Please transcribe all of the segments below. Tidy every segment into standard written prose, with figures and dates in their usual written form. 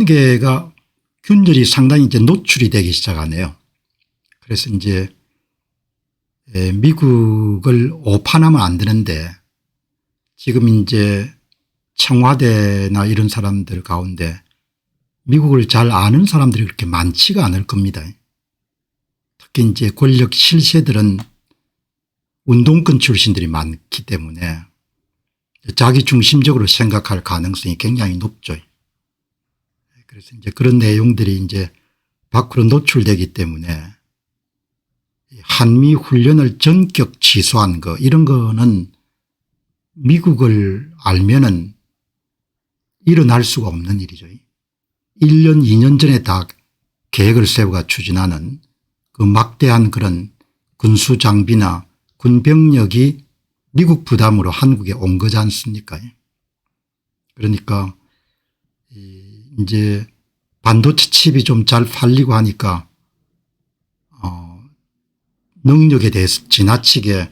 관계가 균열이 상당히 이제 노출이 되기 시작하네요. 그래서 이제 미국을 오판하면 안 되는데 지금 이제 청와대나 이런 사람들 가운데 미국을 잘 아는 사람들이 그렇게 많지가 않을 겁니다. 특히 이제 권력 실세들은 운동권 출신들이 많기 때문에 자기 중심적으로 생각할 가능성이 굉장히 높죠. 그래서 이제 그런 내용들이 이제 밖으로 노출되기 때문에 한미 훈련을 전격 취소한 거 이런 거는 미국을 알면은 일어날 수가 없는 일이죠. 1년 2년 전에 다 계획을 세우고 추진하는 그 막대한 그런 군수 장비나 군병력이 미국 부담으로 한국에 온 거지 않습니까? 그러니까 이제 반도체 칩이 좀 잘 팔리고 하니까 능력에 대해서 지나치게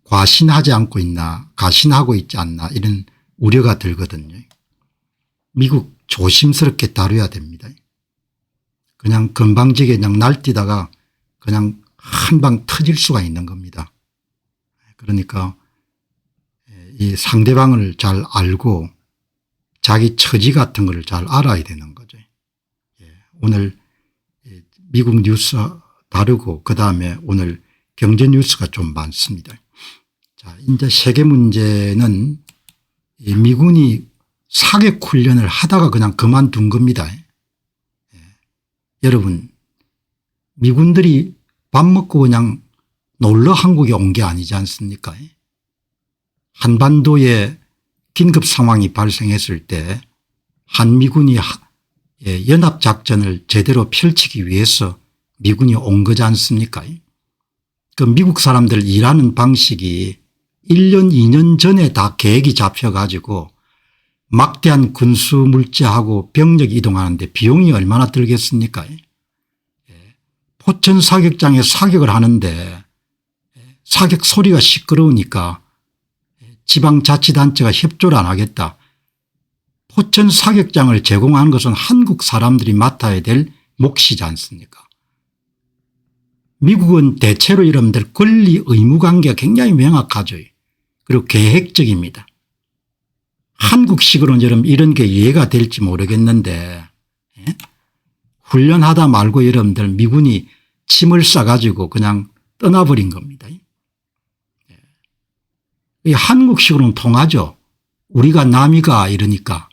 과신하지 않고 있나 가신하고 있지 않나 이런 우려가 들거든요. 미국 조심스럽게 다뤄야 됩니다. 그냥 건방지게 그냥 날뛰다가 그냥 한 방 터질 수가 있는 겁니다. 그러니까 이 상대방을 잘 알고 자기 처지 같은 걸 잘 알아야 되는 거죠. 오늘 미국 뉴스 다루고 그다음에 오늘 경제 뉴스가 좀 많습니다. 자, 이제 세계 문제는 미군이 사격 훈련을 하다가 그냥 그만둔 겁니다. 여러분 미군들이 밥 먹고 그냥 놀러 한국에 온 게 아니지 않습니까? 한반도에 긴급 상황이 발생했을 때 한미군이 연합작전을 제대로 펼치기 위해서 미군이 온 거지 않습니까? 그 미국 사람들 일하는 방식이 1년 2년 전에 다 계획이 잡혀가지고 막대한 군수 물자하고 병력 이동하는데 비용이 얼마나 들겠습니까? 포천 사격장에 사격을 하는데 사격 소리가 시끄러우니까 지방자치단체가 협조를 안 하겠다. 포천 사격장을 제공하는 것은 한국 사람들이 맡아야 될 몫이지 않습니까? 미국은 대체로 여러분들 권리 의무 관계가 굉장히 명확하죠. 그리고 계획적입니다. 한국식으로는 여러분 이런 게 이해가 될지 모르겠는데 훈련하다 말고 여러분들 미군이 침을 싸가지고 그냥 떠나버린 겁니다. 한국식으로는 통하죠. 우리가 남이가 이러니까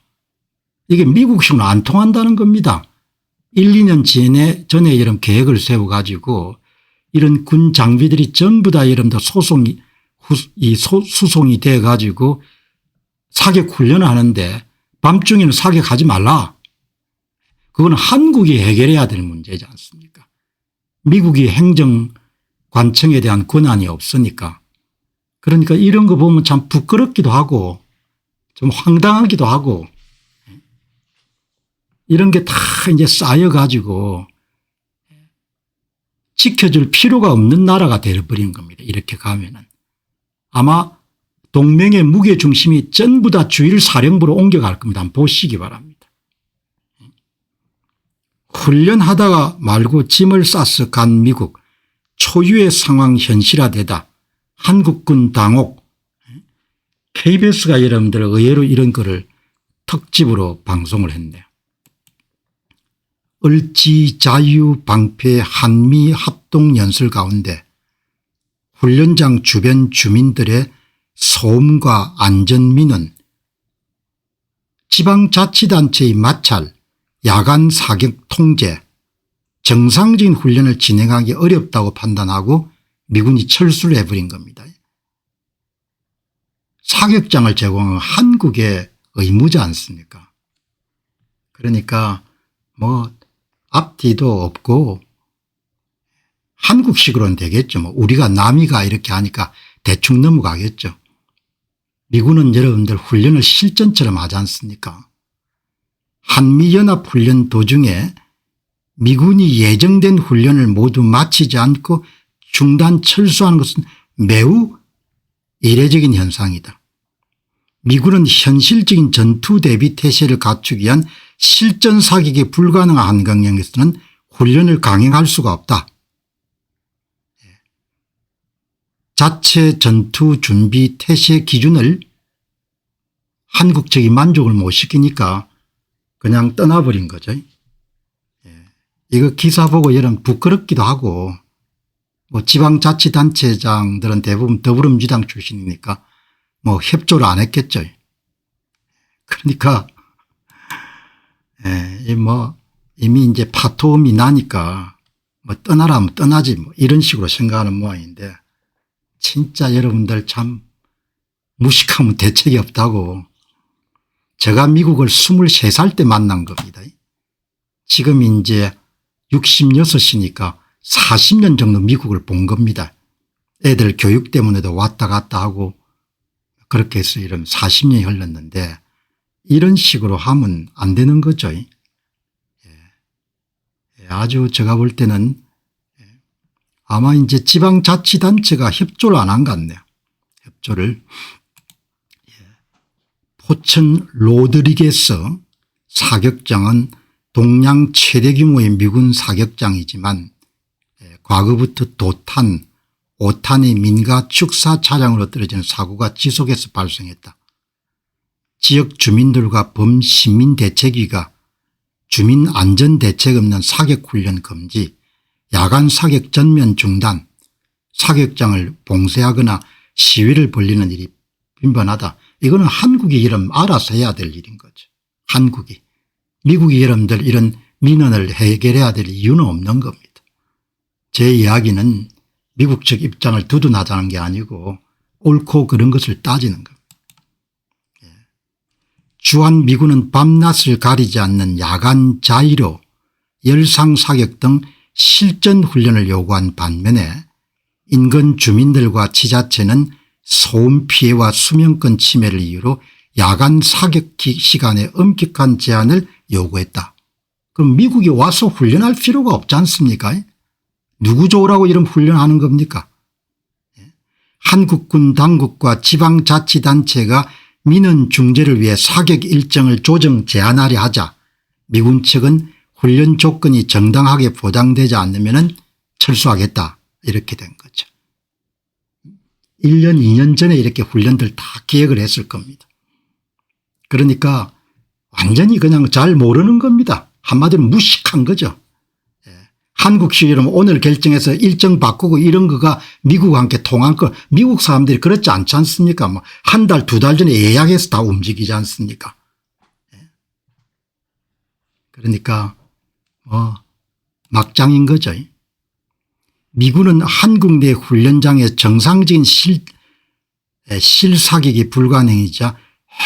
이게 미국식으로는 안 통한다는 겁니다. 1, 2년 전에 이런 계획을 세워가지고 이런 군 장비들이 전부 다 여러분들 수송이 돼 가지고 사격 훈련을 하는데 밤중에는 사격하지 말라. 그건 한국이 해결해야 될 문제지 않습니까? 미국이 행정관청에 대한 권한이 없으니까. 그러니까 이런 거 보면 참 부끄럽기도 하고 좀 황당하기도 하고 이런 게 다 이제 쌓여 가지고 지켜줄 필요가 없는 나라가 되어버린 겁니다. 이렇게 가면은. 아마 동맹의 무게중심이 전부 다 주일 사령부로 옮겨갈 겁니다. 한번 보시기 바랍니다. 훈련하다가 말고 짐을 싸서 간 미국 초유의 상황 현실화되다. 한국군 당혹. KBS가 여러분들 의외로 이런 거를 특집으로 방송을 했네요. 을지 자유 방패 한미 합동연설 가운데 훈련장 주변 주민들의 소음과 안전민원, 지방자치단체의 마찰, 야간 사격 통제, 정상적인 훈련을 진행하기 어렵다고 판단하고 미군이 철수를 해버린 겁니다. 사격장을 제공하는 한국의 의무지 않습니까? 그러니까 뭐 앞뒤도 없고 한국식으로는 되겠죠. 뭐 우리가 남이가 이렇게 하니까 대충 넘어가겠죠. 미군은 여러분들 훈련을 실전처럼 하지 않습니까? 한미연합훈련 도중에 미군이 예정된 훈련을 모두 마치지 않고 중단 철수하는 것은 매우 이례적인 현상이다. 미군은 현실적인 전투 대비 태세를 갖추기 위한 실전 사격이 불가능한 환경에서는 훈련을 강행할 수가 없다. 자체 전투 준비 태세 기준을 한국적인 만족을 못 시키니까 그냥 떠나버린 거죠. 이거 기사 보고 여러분 부끄럽기도 하고, 뭐 지방자치단체장들은 대부분 더불어민주당 출신이니까 뭐 협조를 안 했겠죠. 그러니까 뭐 이미 이제 파토음이 나니까 뭐 떠나라면 떠나지 뭐 이런 식으로 생각하는 모양인데, 진짜 여러분들 참 무식하면 대책이 없다고. 제가 미국을 23살 때 만난 겁니다. 지금 이제 66이니까 40년 정도 미국을 본 겁니다. 애들 교육 때문에도 왔다 갔다 하고 그렇게 해서 이런 40년이 흘렀는데 이런 식으로 하면 안 되는 거죠. 아주 제가 볼 때는 아마 이제 지방자치단체가 협조를 안 한 것 같네요. 협조를. 포천 로드리게스 사격장은 동양 최대 규모의 미군 사격장이지만 과거부터 도탄, 오탄의 민가 축사 차량으로 떨어지는 사고가 지속해서 발생했다. 지역 주민들과 범시민대책위가 주민안전대책 없는 사격훈련 금지, 야간 사격 전면 중단, 사격장을 봉쇄하거나 시위를 벌리는 일이 빈번하다. 이거는 한국이 이름 알아서 해야 될 일인 거죠. 한국이. 미국이 여러분들 이런 민원을 해결해야 될 이유는 없는 겁니다. 제 이야기는 미국 측 입장을 두둔하자는 게 아니고 옳고 그런 것을 따지는 겁니다. 주한미군은 밤낮을 가리지 않는 야간 자위로 열상 사격 등 실전 훈련을 요구한 반면에 인근 주민들과 지자체는 소음 피해와 수면권 침해를 이유로 야간 사격 시간에 엄격한 제한을 요구했다. 그럼 미국이 와서 훈련할 필요가 없지 않습니까? 누구 좋으라고 이런 훈련하는 겁니까? 한국군 당국과 지방자치단체가 민원 중재를 위해 사격 일정을 조정 제한하려 하자 미군 측은 훈련 조건이 정당하게 보장되지 않으면 철수하겠다 이렇게 된 거죠. 1년 2년 전에 이렇게 훈련들 다 계획을 했을 겁니다. 그러니까 완전히 그냥 잘 모르는 겁니다. 한마디로 무식한 거죠. 한국식이라면 오늘 결정해서 일정 바꾸고 이런 거가 미국과 함께 통할 거, 미국 사람들이 그렇지 않지 않습니까? 뭐 한 달, 두 달 전에 예약해서 다 움직이지 않습니까? 그러니까 막장인 거죠. 미군은 한국 내 훈련장의 정상적인 실사격이 불가능이자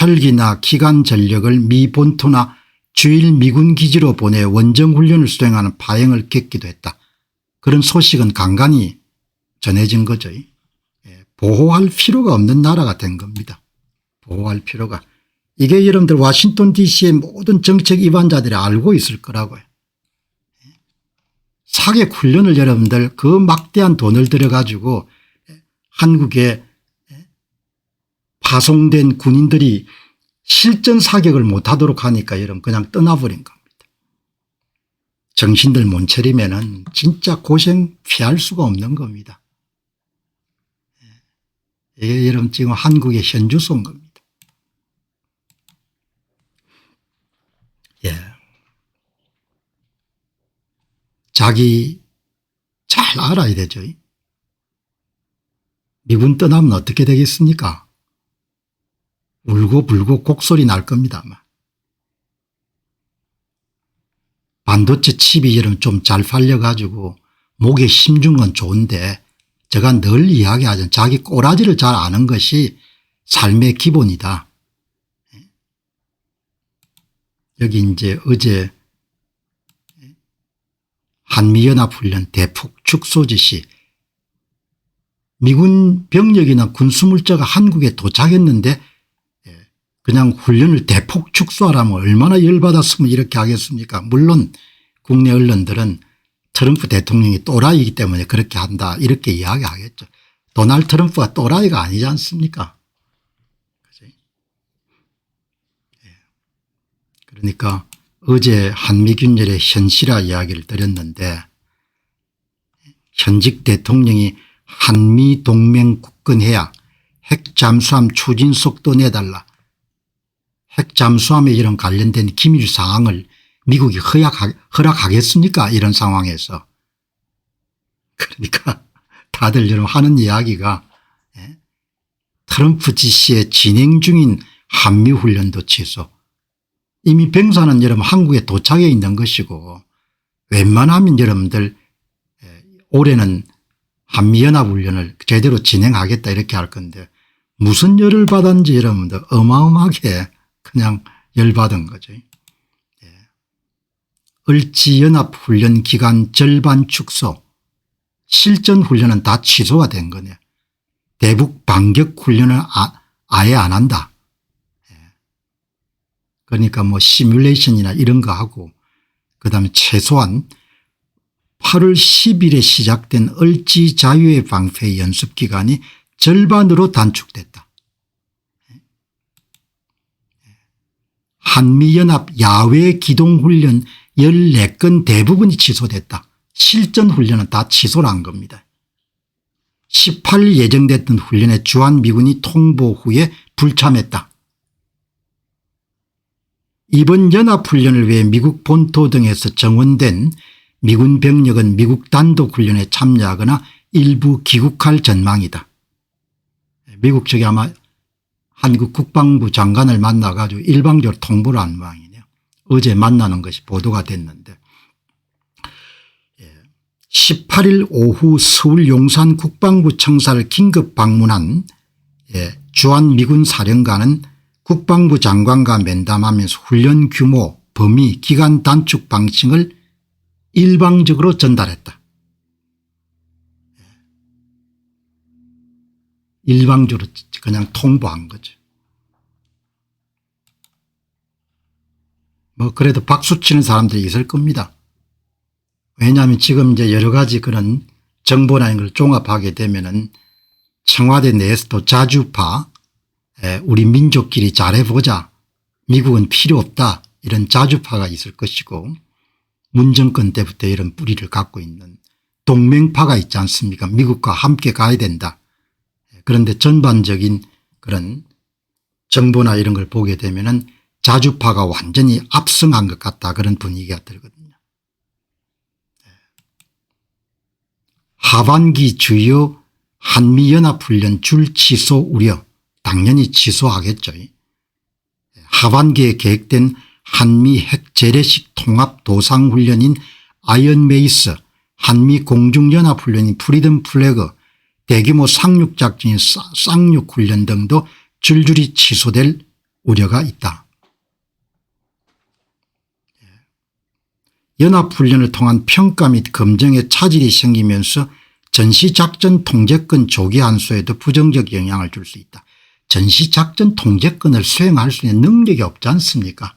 헬기나 기관 전력을 미 본토나 주일 미군 기지로 보내 원정훈련을 수행하는 파행을 겪기도 했다. 그런 소식은 간간히 전해진 거죠. 보호할 필요가 없는 나라가 된 겁니다. 보호할 필요가. 이게 여러분들 워싱턴 DC의 모든 정책 위반자들이 알고 있을 거라고요. 사격 훈련을 여러분들 그 막대한 돈을 들여 가지고 한국에 파송된 군인들이 실전 사격을 못하도록 하니까 여러분 그냥 떠나버린 겁니다. 정신들 못 차리면은 진짜 고생 피할 수가 없는 겁니다. 이게 여러분 지금 한국의 현주소인 겁니다. 자기 잘 알아야 되죠. 미군 떠나면 어떻게 되겠습니까? 울고불고 곡소리 날 겁니다. 아마. 반도체 칩이 여러분 좀 잘 팔려가지고 목에 힘준 건 좋은데 제가 늘 이야기하죠. 자기 꼬라지를 잘 아는 것이 삶의 기본이다. 여기 이제 어제 한미연합훈련 대폭 축소 지시, 미군 병력이나 군수물자가 한국에 도착했는데 그냥 훈련을 대폭 축소하라면 얼마나 열받았으면 이렇게 하겠습니까? 물론 국내 언론들은 트럼프 대통령이 또라이이기 때문에 그렇게 한다 이렇게 이야기하겠죠. 도널드 트럼프가 또라이가 아니지 않습니까? 그러니까 어제 한미균열의 현실화 이야기를 드렸는데 현직 대통령이 한미동맹 굳건해야 핵잠수함 추진 속도 내달라. 핵잠수함에 이런 관련된 기밀 사항을 미국이 허락하겠습니까? 이런 상황에서. 그러니까 다들 여러분 하는 이야기가 트럼프 지시에 진행 중인 한미훈련도 취소. 이미 병사는 여러분 한국에 도착해 있는 것이고 웬만하면 여러분들 올해는 한미연합훈련을 제대로 진행하겠다 이렇게 할 건데 무슨 열을 받았는지 여러분들 어마어마하게 그냥 열받은 거죠. 을지연합훈련 기간 절반 축소, 실전훈련은 다 취소가 된 거네. 대북 반격훈련을 아예 안 한다. 그러니까 뭐 시뮬레이션이나 이런 거 하고 그다음에 최소한 8월 10일에 시작된 을지 자유의 방패 연습 기간이 절반으로 단축됐다. 한미연합 야외 기동훈련 14건 대부분이 취소됐다. 실전훈련은 다 취소를 한 겁니다. 18일 예정됐던 훈련에 주한미군이 통보 후에 불참했다. 이번 연합훈련을 위해 미국 본토 등에서 정원된 미군 병력은 미국 단독훈련에 참여하거나 일부 귀국할 전망이다. 미국 측이 아마 한국 국방부 장관을 만나 가지고 일방적으로 통보를 한 모양이네요. 어제 만나는 것이 보도가 됐는데 18일 오후 서울 용산 국방부 청사를 긴급 방문한 주한미군 사령관은 국방부 장관과 면담하면서 훈련 규모, 범위, 기간 단축 방침을 일방적으로 전달했다. 일방적으로 그냥 통보한 거죠. 뭐 그래도 박수 치는 사람들이 있을 겁니다. 왜냐하면 지금 이제 여러 가지 그런 정보나 이런 걸 종합하게 되면은 청와대 내에서도 자주파 우리 민족끼리 잘해보자, 미국은 필요 없다, 이런 자주파가 있을 것이고 문 정권 때부터 이런 뿌리를 갖고 있는 동맹파가 있지 않습니까? 미국과 함께 가야 된다. 그런데 전반적인 그런 정보나 이런 걸 보게 되면은 자주파가 완전히 압승한 것 같다, 그런 분위기가 들거든요. 하반기 주요 한미연합훈련 줄 취소 우려, 당연히 취소하겠죠. 하반기에 계획된 한미 핵 재래식 통합 도상훈련인 아이언메이스, 한미 공중연합훈련인 프리덤 플래그, 대규모 상륙작전인 쌍육훈련 등도 줄줄이 취소될 우려가 있다. 연합훈련을 통한 평가 및 검증에 차질이 생기면서 전시작전 통제권 조기 환수에도 부정적 영향을 줄 수 있다. 전시작전 통제권을 수행할 수 있는 능력이 없지 않습니까?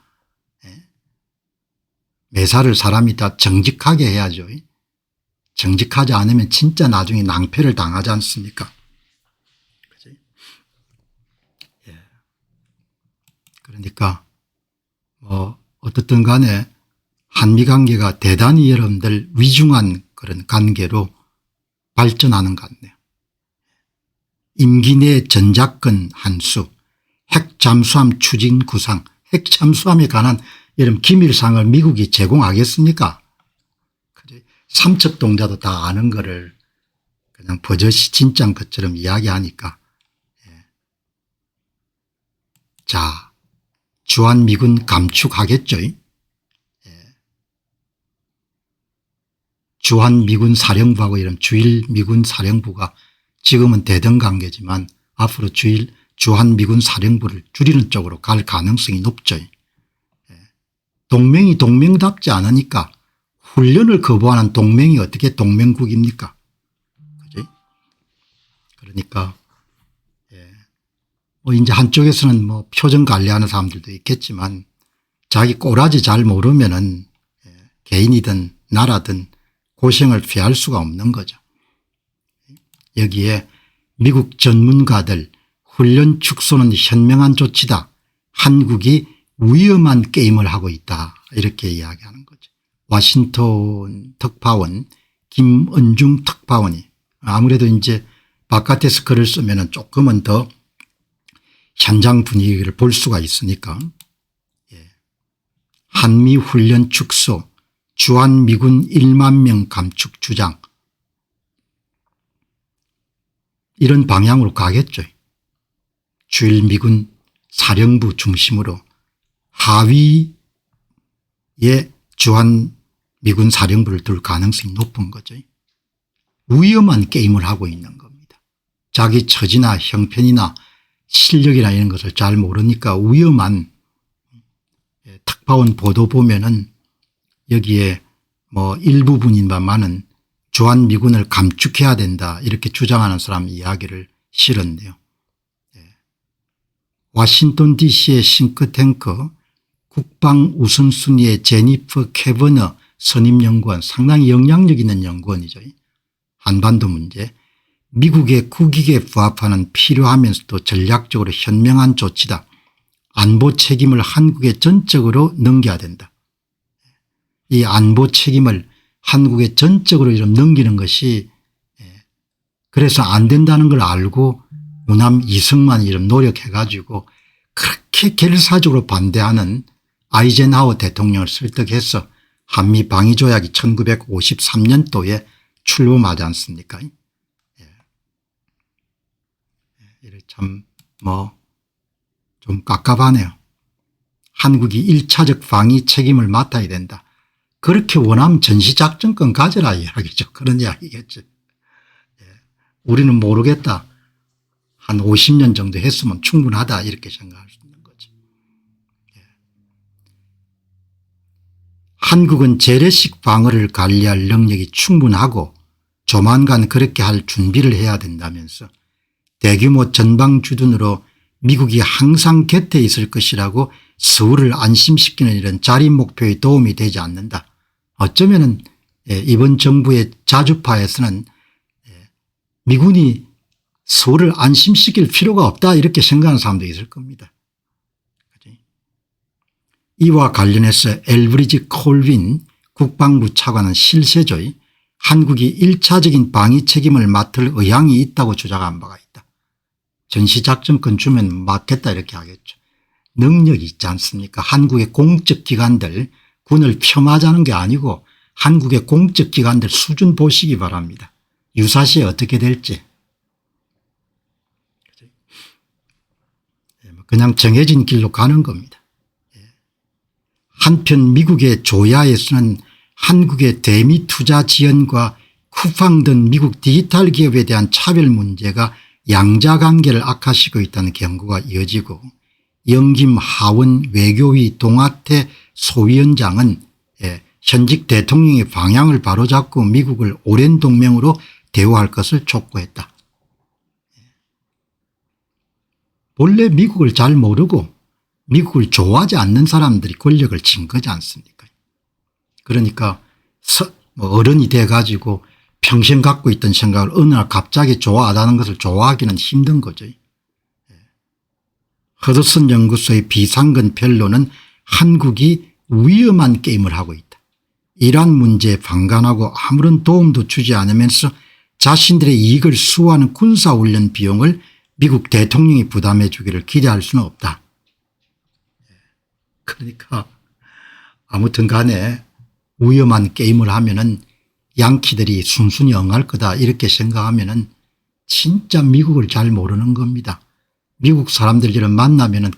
매사를 사람이 다 정직하게 해야죠. 정직하지 않으면 진짜 나중에 낭패를 당하지 않습니까? 그러니까 뭐 어떻든 간에 한미관계가 대단히 여러분들 위중한 그런 관계로 발전하는 것 같네요. 임기 내 전작권 환수, 핵잠수함 추진 구상, 핵잠수함에 관한 이런 기밀사항을 미국이 제공하겠습니까? 삼척동자도 다 아는 거를 그냥 버젓이 진짜인 것처럼 이야기하니까. 자, 주한미군 감축하겠죠. 주한미군 사령부하고 이런 주일미군 사령부가 지금은 대등 관계지만 앞으로 주한미군 사령부를 줄이는 쪽으로 갈 가능성이 높죠. 동맹이 동맹답지 않으니까 훈련을 거부하는 동맹이 어떻게 동맹국입니까? 그죠? 그러니까 뭐 이제 한쪽에서는 뭐 표정 관리하는 사람들도 있겠지만 자기 꼬라지 잘 모르면은 개인이든 나라든 고생을 피할 수가 없는 거죠. 여기에 미국 전문가들 훈련 축소는 현명한 조치다. 한국이 위험한 게임을 하고 있다 이렇게 이야기하는 거죠. 워싱턴 특파원 김은중 특파원이 아무래도 이제 바깥에서 글을 쓰면 조금은 더 현장 분위기를 볼 수가 있으니까 한미훈련 축소 주한미군 1만 명 감축 주장 이런 방향으로 가겠죠. 주일미군 사령부 중심으로 하위에 주한미군 사령부를 둘 가능성이 높은 거죠. 위험한 게임을 하고 있는 겁니다. 자기 처지나 형편이나 실력이나 이런 것을 잘 모르니까 위험한 특파원 보도 보면은 여기에 뭐 일부분인가만은 주한미군을 감축해야 된다 이렇게 주장하는 사람 이야기를 실었네요. 워싱턴 DC의 싱크탱크 국방 우선순위의 제니퍼 캐버너 선임연구원 상당히 영향력 있는 연구원이죠. 한반도 문제 미국의 국익에 부합하는 필요하면서도 전략적으로 현명한 조치다. 안보 책임을 한국에 전적으로 넘겨야 된다. 이 안보 책임을 한국에 전적으로 이런 넘기는 것이 그래서 안 된다는 걸 알고 우남 이승만이 이런 노력해 가지고 그렇게 결사적으로 반대하는 아이젠하워 대통령을 설득해서 한미 방위조약이 1953년도에 출범하지 않습니까? 참 좀 깝깝하네요. 한국이 1차적 방위 책임을 맡아야 된다. 그렇게 원하면 전시작전권 가져라 이야기죠. 그런 이야기겠죠. 우리는 모르겠다. 한 50년 정도 했으면 충분하다 이렇게 생각할 수 있는 거죠. 한국은 재래식 방어를 관리할 능력이 충분하고 조만간 그렇게 할 준비를 해야 된다면서 대규모 전방주둔으로 미국이 항상 곁에 있을 것이라고 서울을 안심시키는 이런 자립 목표에 도움이 되지 않는다. 어쩌면은 이번 정부의 자주파에서는 미군이 서울을 안심시킬 필요가 없다 이렇게 생각하는 사람도 있을 겁니다. 이와 관련해서 엘브리지 콜빈 국방부 차관은 실세죠. 한국이 1차적인 방위 책임을 맡을 의향이 있다고 주장한 바가 있다. 전시작전권 주면 맡겠다 이렇게 하겠죠. 능력이 있지 않습니까? 한국의 공적 기관들 군을 폄하하자는 게 아니고 한국의 공적 기관들 수준 보시기 바랍니다. 유사시에 어떻게 될지. 그냥 정해진 길로 가는 겁니다. 한편 미국의 조야에서는 한국의 대미 투자 지원과 쿠팡 등 미국 디지털 기업에 대한 차별 문제가 양자관계를 악화시키고 있다는 경고가 이어지고 영김 하원 외교위 동아태 소위원장은 현직 대통령의 방향을 바로잡고 미국을 오랜 동맹으로 대우할 것을 촉구했다. 본래 미국을 잘 모르고 미국을 좋아하지 않는 사람들이 권력을 쥔 거지 않습니까? 그러니까 어른이 돼 가지고 평생 갖고 있던 생각을 어느 날 갑자기 좋아하다는 것을 좋아하기는 힘든 거죠. 허드슨 연구소의 비상근 펠로는 한국이 위험한 게임을 하고 있다. 이러한 문제에 방관하고 아무런 도움도 주지 않으면서 자신들의 이익을 수호하는 군사훈련 비용을 미국 대통령이 부담해 주기를 기대할 수는 없다. 그러니까 아무튼 간에 위험한 게임을 하면은 양키들이 순순히 응할 거다 이렇게 생각하면은 진짜 미국을 잘 모르는 겁니다. 미국 사람들이랑 만나면은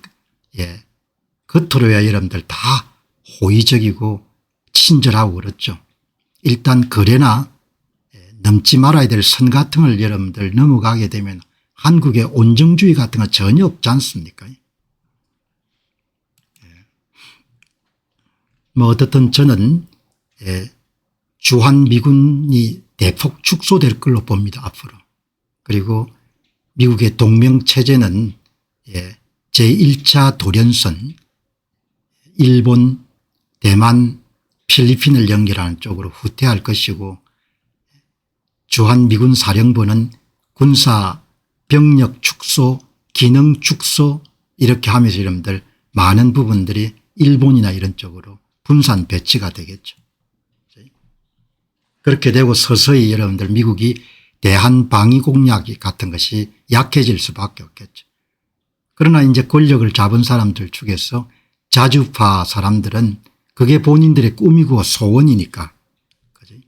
겉으로야 여러분들 다 호의적이고 친절하고 그렇죠. 일단 거래나 넘지 말아야 될 선 같은 걸 여러분들 넘어가게 되면 한국의 온정주의 같은 거 전혀 없지 않습니까? 어떻든 저는 주한미군이 대폭 축소될 걸로 봅니다. 앞으로. 그리고 미국의 동명체제는 제1차 도련선 일본 대만 필리핀을 연결하는 쪽으로 후퇴할 것이고 주한미군 사령부는 군사 병력 축소 기능 축소 이렇게 하면서 여러분들 많은 부분들이 일본이나 이런 쪽으로 분산 배치가 되겠죠. 그렇게 되고 서서히 여러분들 미국이 대한방위공약 같은 것이 약해질 수밖에 없겠죠. 그러나 이제 권력을 잡은 사람들 중에서 자주파 사람들은 그게 본인들의 꿈이고 소원이니까, 그지?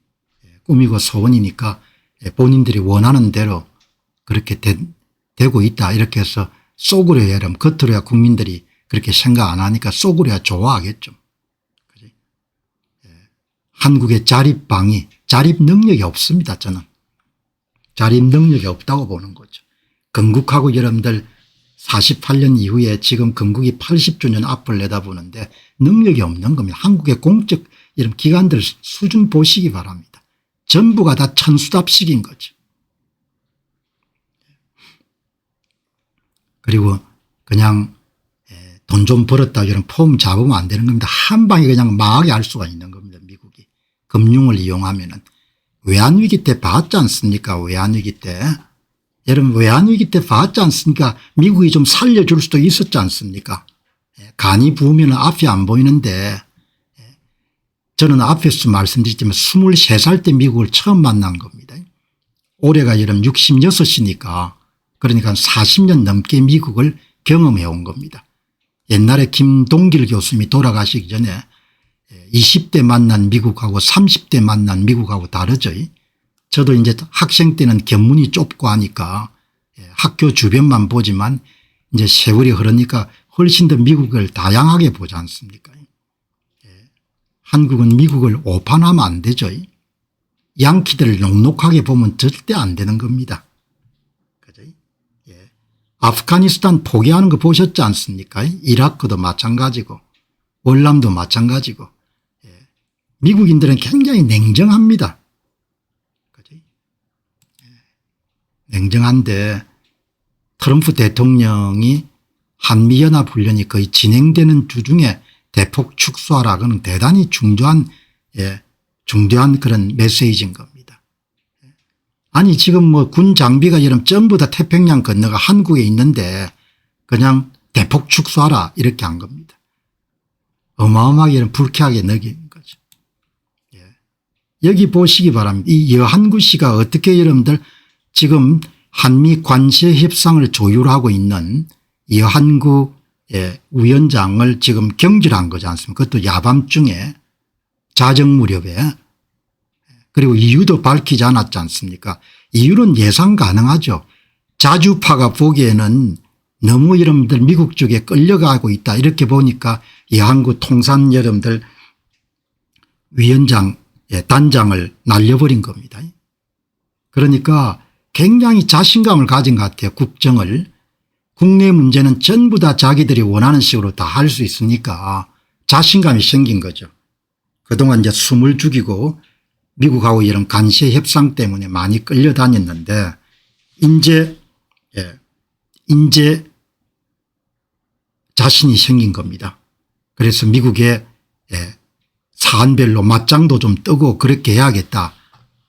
꿈이고 소원이니까 본인들이 원하는 대로 그렇게 되고 있다 이렇게 해서 쏘구려야 하면 겉으로야 국민들이 그렇게 생각 안 하니까 쏘구려야 좋아하겠죠. 그지? 한국의 자립방위, 자립 능력이 없습니다. 저는 자립 능력이 없다고 보는 거죠. 건국하고 여러분들 48년 이후에 지금 건국이 80주년 앞을 내다보는데 능력이 없는 겁니다. 한국의 공적 이런 기관들 수준 보시기 바랍니다. 전부가 다 천수답식인 거죠. 그리고 그냥 돈 좀 벌었다 이런 폼 잡으면 안 되는 겁니다. 한 방에 그냥 망하게 할 수가 있는 겁니다. 미국이. 금융을 이용하면은. 외환위기 때 봤지 않습니까? 외환위기 때. 여러분 외환위기 때 봤지 않습니까? 미국이 좀 살려줄 수도 있었지 않습니까? 간이 부으면 앞이 안 보이는데 저는 앞에서 말씀드렸지만 23살 때 미국을 처음 만난 겁니다. 올해가 여러분 66이니까 그러니까 40년 넘게 미국을 경험해 온 겁니다. 옛날에 김동길 교수님이 돌아가시기 전에 20대 만난 미국하고 30대 만난 미국하고 다르죠. 저도 이제 학생 때는 견문이 좁고 하니까 학교 주변만 보지만 이제 세월이 흐르니까 훨씬 더 미국을 다양하게 보지 않습니까? 한국은 미국을 오판하면 안 되죠. 양키들을 녹록하게 보면 절대 안 되는 겁니다. 그죠? 아프가니스탄 포기하는 거 보셨지 않습니까? 이라크도 마찬가지고 월남도 마찬가지고 미국인들은 굉장히 냉정합니다. 그죠? 냉정한데 트럼프 대통령이 한미연합훈련이 거의 진행되는 주중에 대폭 축소하라고는 대단히 중대한 그런 메시지인 겁니다. 아니 지금 뭐 군 장비가 이런 전부 다 태평양 건너가 한국에 있는데 그냥 대폭 축소하라 이렇게 한 겁니다. 어마어마하게 이런 불쾌하게 느낀 거죠. 여기 보시기 바랍니다. 이 여한구 씨가 어떻게 여러분들 지금 한미 관세 협상을 조율하고 있는 여한구 위원장을 지금 경질한 거지 않습니까? 그것도 야밤중에 자정 무렵에. 그리고 이유도 밝히지 않았지 않습니까? 이유는 예상 가능하죠. 자주파가 보기에는 너무 여러분들 미국 쪽에 끌려가고 있다 이렇게 보니까 여한구 통산 여러분들 위원장 단장을 날려버린 겁니다. 그러니까 굉장히 자신감을 가진 것 같아요. 국정을. 국내 문제는 전부 다 자기들이 원하는 식으로 다 할 수 있으니까 자신감이 생긴 거죠. 그동안 이제 숨을 죽이고 미국하고 이런 관세 협상 때문에 많이 끌려다녔는데 이제 자신이 생긴 겁니다. 그래서 미국의 사안별로 맞짱도 좀 뜨고 그렇게 해야겠다.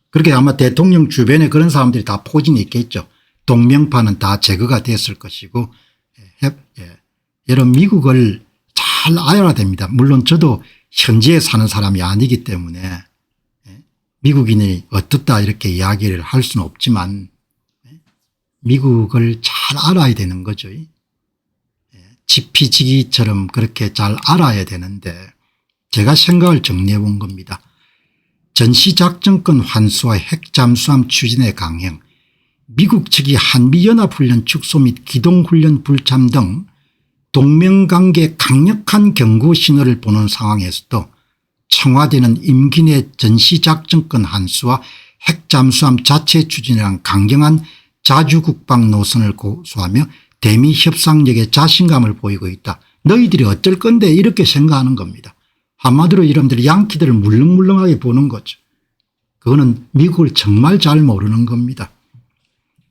그렇게 아마 대통령 주변에 그런 사람들이 다 포진이 있겠죠. 동명파는 다 제거가 됐을 것이고 여러분 미국을 잘 알아야 됩니다. 물론 저도 현지에 사는 사람이 아니기 때문에 미국인이 어떻다 이렇게 이야기를 할 수는 없지만 미국을 잘 알아야 되는 거죠. 지피지기처럼 그렇게 잘 알아야 되는데 제가 생각을 정리해 본 겁니다. 전시작전권 환수와 핵잠수함 추진의 강행, 미국 측이 한미연합훈련 축소 및 기동훈련 불참 등 동맹관계 강력한 경고 신호를 보는 상황에서도 청와대는 임기 내 전시작전권 환수와 핵잠수함 자체 추진이란 강경한 자주국방 노선을 고수하며 대미 협상력에 자신감을 보이고 있다. 너희들이 어쩔 건데 이렇게 생각하는 겁니다. 한마디로 여러분들이 양키들을 물렁물렁하게 보는 거죠. 그거는 미국을 정말 잘 모르는 겁니다.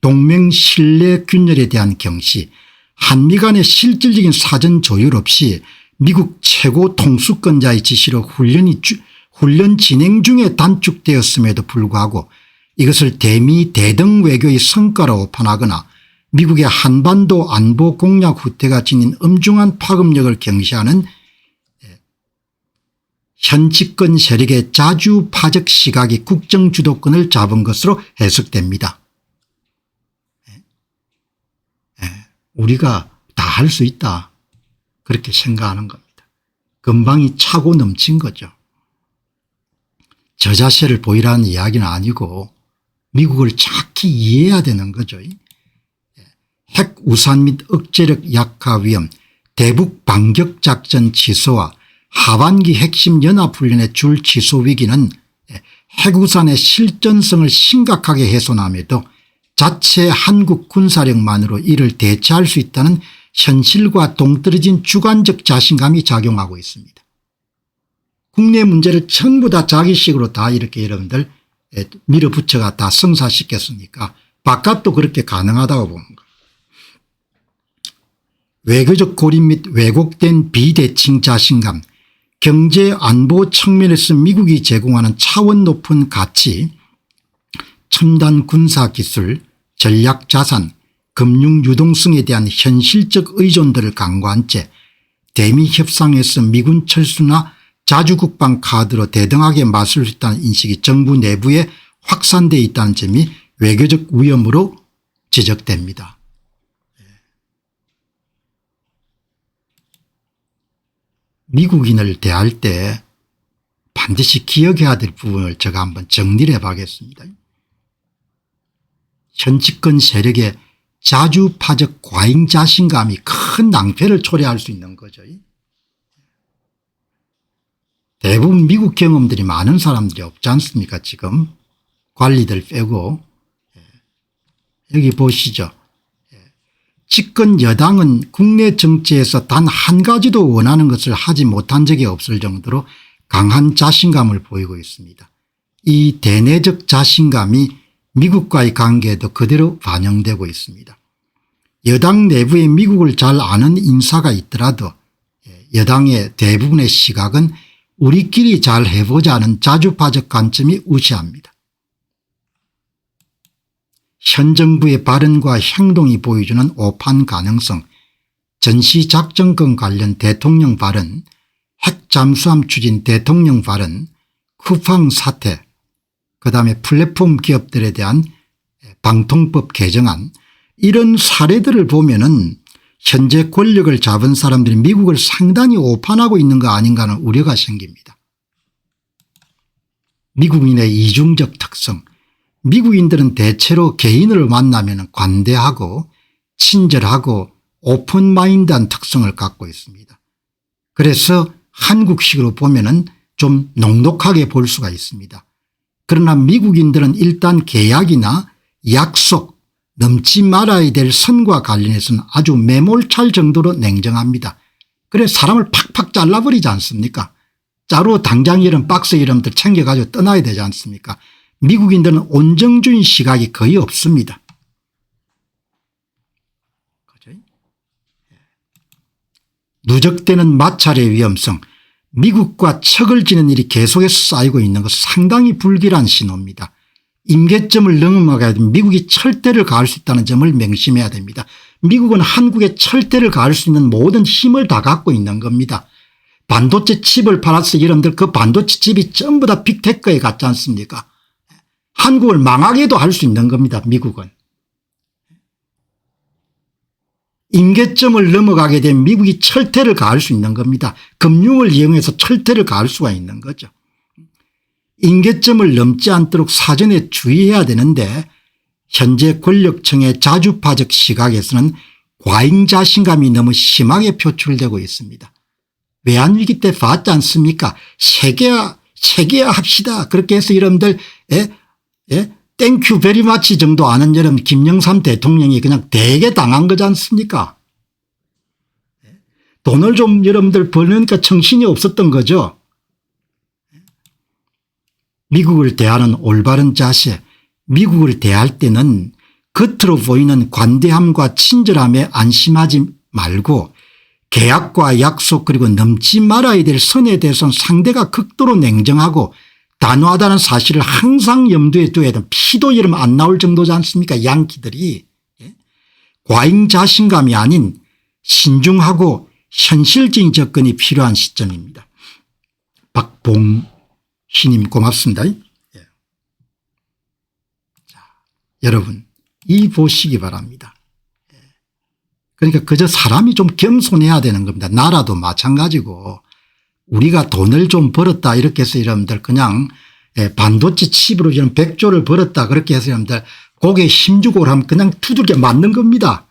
동맹 신뢰 균열에 대한 경시, 한미 간의 실질적인 사전 조율 없이 미국 최고 통수권자의 지시로 훈련 진행 중에 단축되었음에도 불구하고 이것을 대미 대등 외교의 성과로 오판하거나 미국의 한반도 안보 공약 후퇴가 지닌 엄중한 파급력을 경시하는 현 집권 세력의 자주파적 시각이 국정 주도권을 잡은 것으로 해석됩니다. 우리가 다 할 수 있다 그렇게 생각하는 겁니다. 건방이 차고 넘친 거죠. 저자세를 보이라는 이야기는 아니고 미국을 정확히 이해해야 되는 거죠. 핵 우산 및 억제력 약화 위험, 대북 반격작전 취소와 하반기 핵심 연합훈련의 줄 취소 위기는 핵우산의 실전성을 심각하게 훼손함에도 자체 한국 군사력만으로 이를 대처할 수 있다는 현실과 동떨어진 주관적 자신감이 작용하고 있습니다. 국내 문제를 전부 다 자기식으로 다 이렇게 여러분들 밀어붙여가 다 성사시켰으니까 바깥도 그렇게 가능하다고 보는 거예요. 외교적 고립 및 왜곡된 비대칭 자신감, 경제 안보 측면에서 미국이 제공하는 차원 높은 가치, 첨단 군사기술, 전략자산, 금융 유동성에 대한 현실적 의존도를 강구한 채 대미 협상에서 미군 철수나 자주국방 카드로 대등하게 맞설 수 있다는 인식이 정부 내부에 확산되어 있다는 점이 외교적 위험으로 지적됩니다. 미국인을 대할 때 반드시 기억해야 될 부분을 제가 한번 정리를 해보겠습니다. 현 집권 세력의 자주파적 과잉 자신감이 큰 낭패를 초래할 수 있는 거죠. 대부분 미국 경험들이 많은 사람들이 없지 않습니까? 지금 관리들 빼고. 여기 보시죠. 집권 여당은 국내 정치에서 단 한 가지도 원하는 것을 하지 못한 적이 없을 정도로 강한 자신감을 보이고 있습니다. 이 대내적 자신감이 미국과의 관계에도 그대로 반영되고 있습니다. 여당 내부에 미국을 잘 아는 인사가 있더라도 여당의 대부분의 시각은 우리끼리 잘 해보자는 자주파적 관점이 우세합니다. 현 정부의 발언과 행동이 보여주는 오판 가능성, 전시작전권 관련 대통령 발언, 핵 잠수함 추진 대통령 발언, 쿠팡 사태, 그다음에 플랫폼 기업들에 대한 방통법 개정안, 이런 사례들을 보면은 현재 권력을 잡은 사람들이 미국을 상당히 오판하고 있는 거 아닌가 하는 우려가 생깁니다. 미국인의 이중적 특성, 미국인들은 대체로 개인을 만나면 관대하고 친절하고 오픈마인드한 특성을 갖고 있습니다. 그래서 한국식으로 보면은 좀 녹록하게 볼 수가 있습니다. 그러나 미국인들은 일단 계약이나 약속, 넘지 말아야 될 선과 관련해서는 아주 매몰찰 정도로 냉정합니다. 그래서 사람을 팍팍 잘라버리지 않습니까? 자로 당장 이런 박스 이름들 챙겨가지고 떠나야 되지 않습니까? 미국인들은 온정주의 시각이 거의 없습니다. 그죠? 누적되는 마찰의 위험성, 미국과 척을 지는 일이 계속해서 쌓이고 있는 것 상당히 불길한 신호입니다. 임계점을 넘어가야 되면 미국이 철퇴를 가할 수 있다는 점을 명심해야 됩니다. 미국은 한국에 철퇴를 가할 수 있는 모든 힘을 다 갖고 있는 겁니다. 반도체 칩을 팔아서 여러분들 그 반도체 칩이 전부 다 빅테크에 갔지 않습니까? 한국을 망하게도 할 수 있는 겁니다. 미국은. 임계점을 넘어가게 되면 미국이 철퇴를 가할 수 있는 겁니다. 금융을 이용해서 철퇴를 가할 수가 있는 거죠. 임계점을 넘지 않도록 사전에 주의해야 되는데 현재 권력층의 자주파적 시각에서는 과잉 자신감이 너무 심하게 표출되고 있습니다. 외환위기 때 봤지 않습니까? 세계화 합시다. 그렇게 해서 여러분들 땡큐 베리마치 정도 아는 여러분 김영삼 대통령이 그냥 대게 당한 거지 않습니까? 돈을 좀 여러분들 벌려니까 정신이 없었던 거죠. 미국을 대하는 올바른 자세, 미국을 대할 때는 겉으로 보이는 관대함과 친절함에 안심하지 말고 계약과 약속 그리고 넘지 말아야 될 선에 대해서는 상대가 극도로 냉정하고 단호하다는 사실을 항상 염두에 둬야 돼요. 피도 여름 안 나올 정도지 않습니까? 양키들이. 과잉 자신감이 아닌 신중하고 현실적인 접근이 필요한 시점입니다. 박봉희님 고맙습니다. 예. 자, 여러분 이 보시기 바랍니다. 예. 그러니까 그저 사람이 좀 겸손해야 되는 겁니다. 나라도 마찬가지고 우리가 돈을 좀 벌었다 이렇게 해서 여러분들 그냥 반도체 칩으로 지금 100조를 벌었다 그렇게 해서 여러분들 고개 힘주고 하면 그냥 두들겨 맞는 겁니다.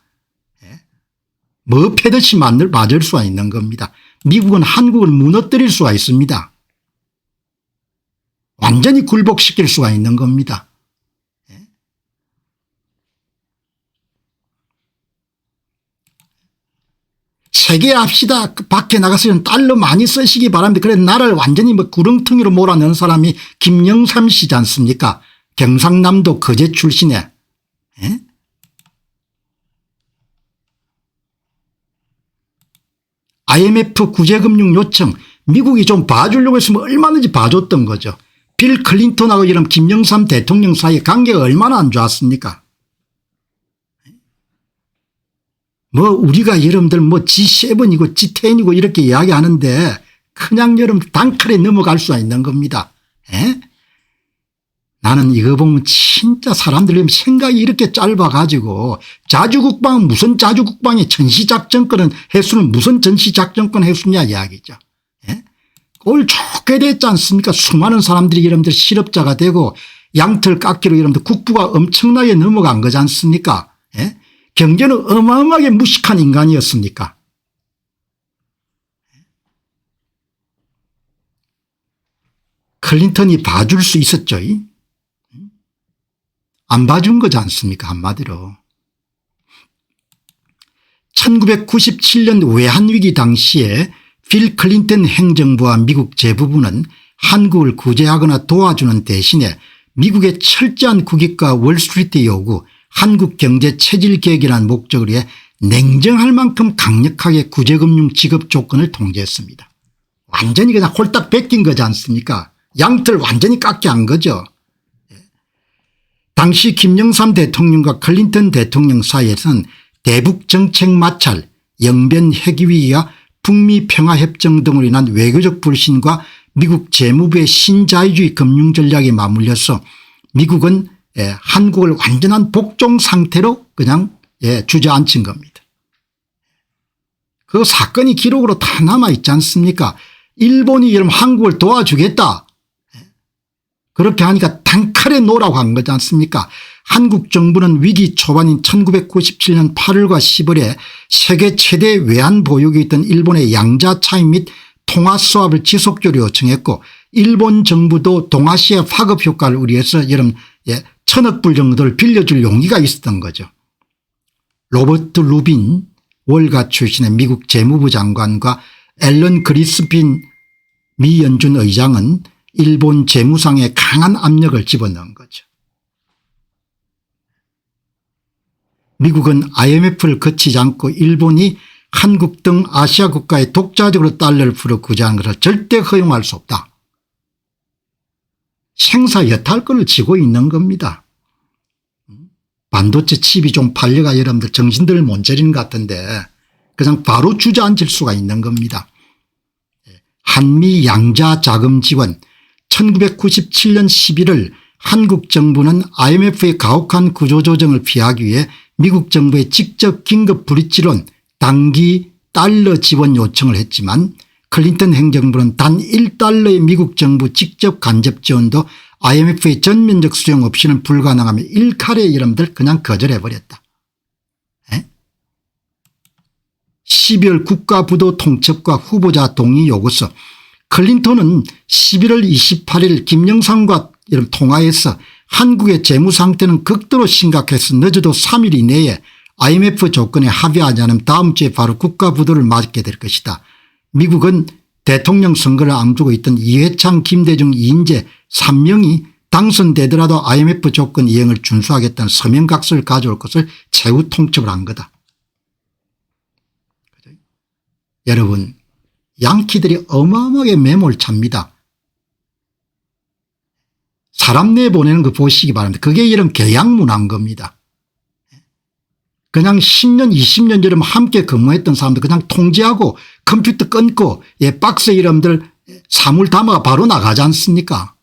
뭐 패듯이 맞을 수가 있는 겁니다. 미국은 한국을 무너뜨릴 수가 있습니다. 완전히 굴복시킬 수가 있는 겁니다. 세계합시다. 밖에 나가서 달러 많이 쓰시기 바랍니다. 그래 나라를 완전히 뭐 구렁텅이로 몰아넣은 사람이 김영삼 씨지 않습니까? 경상남도 거제 출신에. 예? IMF 구제금융 요청 미국이 좀 봐주려고 했으면 얼마든지 봐줬던 거죠. 빌 클린턴하고 이런 김영삼 대통령 사이의 관계가 얼마나 안 좋았습니까? 뭐 우리가 여러분들 뭐 G7이고 G10이고 이렇게 이야기하는데 그냥 여러분 단칼에 넘어갈 수가 있는 겁니다. 에? 나는 이거 보면 진짜 사람들이 생각이 이렇게 짧아가지고 자주국방은 무슨 자주국방이 전시작전권은 해수는 무슨 전시작전권 해수냐 이야기죠. 예? 꼴 좋게 됐지 않습니까? 수많은 사람들이 여러분들 실업자가 되고 양털 깎기로 여러분들 국부가 엄청나게 넘어간 거지 않습니까? 예? 경제는 어마어마하게 무식한 인간이었습니까? 클린턴이 봐줄 수 있었죠. 안 봐준 거지 않습니까? 한마디로. 1997년 외환위기 당시에 빌 클린턴 행정부와 미국 재부부는 한국을 구제하거나 도와주는 대신에 미국의 철저한 국익과 월스트리트 요구 한국 경제 체질 계획이라는 목적을 위해 냉정할 만큼 강력하게 구제금융 지급 조건을 통제했습니다. 완전히 그냥 홀딱 뺏긴 거지 않습니까? 양털 완전히 깎게 한 거죠. 당시 김영삼 대통령과 클린턴 대통령 사이에서는 대북 정책 마찰, 영변 핵위기와 북미 평화협정 등으로 인한 외교적 불신과 미국 재무부의 신자유주의 금융 전략에 맞물려서 미국은 한국을 완전한 복종 상태로 그냥 주저앉힌 겁니다. 그 사건이 기록으로 다 남아 있지 않습니까? 일본이 여러분 한국을 도와주겠다. 그렇게 하니까 단칼에 놓으라고 한 거지 않습니까? 한국 정부는 위기 초반인 1997년 8월과 10월에 세계 최대 외환 보유국이 있던 일본의 양자 차입 및 통화 수합을 지속적으로 요청했고 일본 정부도 동아시아 파급 효과를 우려해서 여러분 1,000억 불 정도를 빌려줄 용의가 있었던 거죠. 로버트 루빈 월가 출신의 미국 재무부 장관과 앨런 그리스핀 미 연준 의장은 일본 재무상에 강한 압력을 집어넣은 거죠. 미국은 IMF를 거치지 않고 일본이 한국 등 아시아 국가에 독자적으로 달러를 풀어 구제하는 것을 절대 허용할 수 없다. 생사 여탈권을 쥐고 있는 겁니다. 반도체 칩이 좀 팔려가 여러분들 정신들을 못 차리는 것 같은데 그냥 바로 주저앉을 수가 있는 겁니다. 한미 양자 자금 지원 1997년 11월 한국 정부는 IMF의 가혹한 구조조정을 피하기 위해 미국 정부에 직접 긴급 브릿지론 단기 달러 지원 요청을 했지만 클린턴 행정부는 단 1달러의 미국 정부 직접 간접 지원도 IMF의 전면적 수용 없이는 불가능하며 일칼에 여러분들 그냥 거절해버렸다. 12월 국가부도 통첩과 후보자 동의 요구서 클린턴은 11월 28일 김영삼과 통화에서 한국의 재무 상태는 극도로 심각해서 늦어도 3일 이내에 IMF 조건에 합의하지 않으면 다음 주에 바로 국가부도를 맞게 될 것이다. 미국은 대통령 선거를 앞두고 있던 이회창 김대중 이인재 3명이 당선되더라도 IMF 조건 이행을 준수하겠다는 서명각서를 가져올 것을 최후 통첩을 한 거다. 여러분 양키들이 어마어마하게 매몰찹니다. 사람 내보내는 거 보시기 바랍니다. 그게 이런 교양문화인 겁니다. 그냥 10년 20년 전에 함께 근무했던 사람들 그냥 통제하고 컴퓨터 끊고 박스 이름들 사물 담아 바로 나가지 않습니까?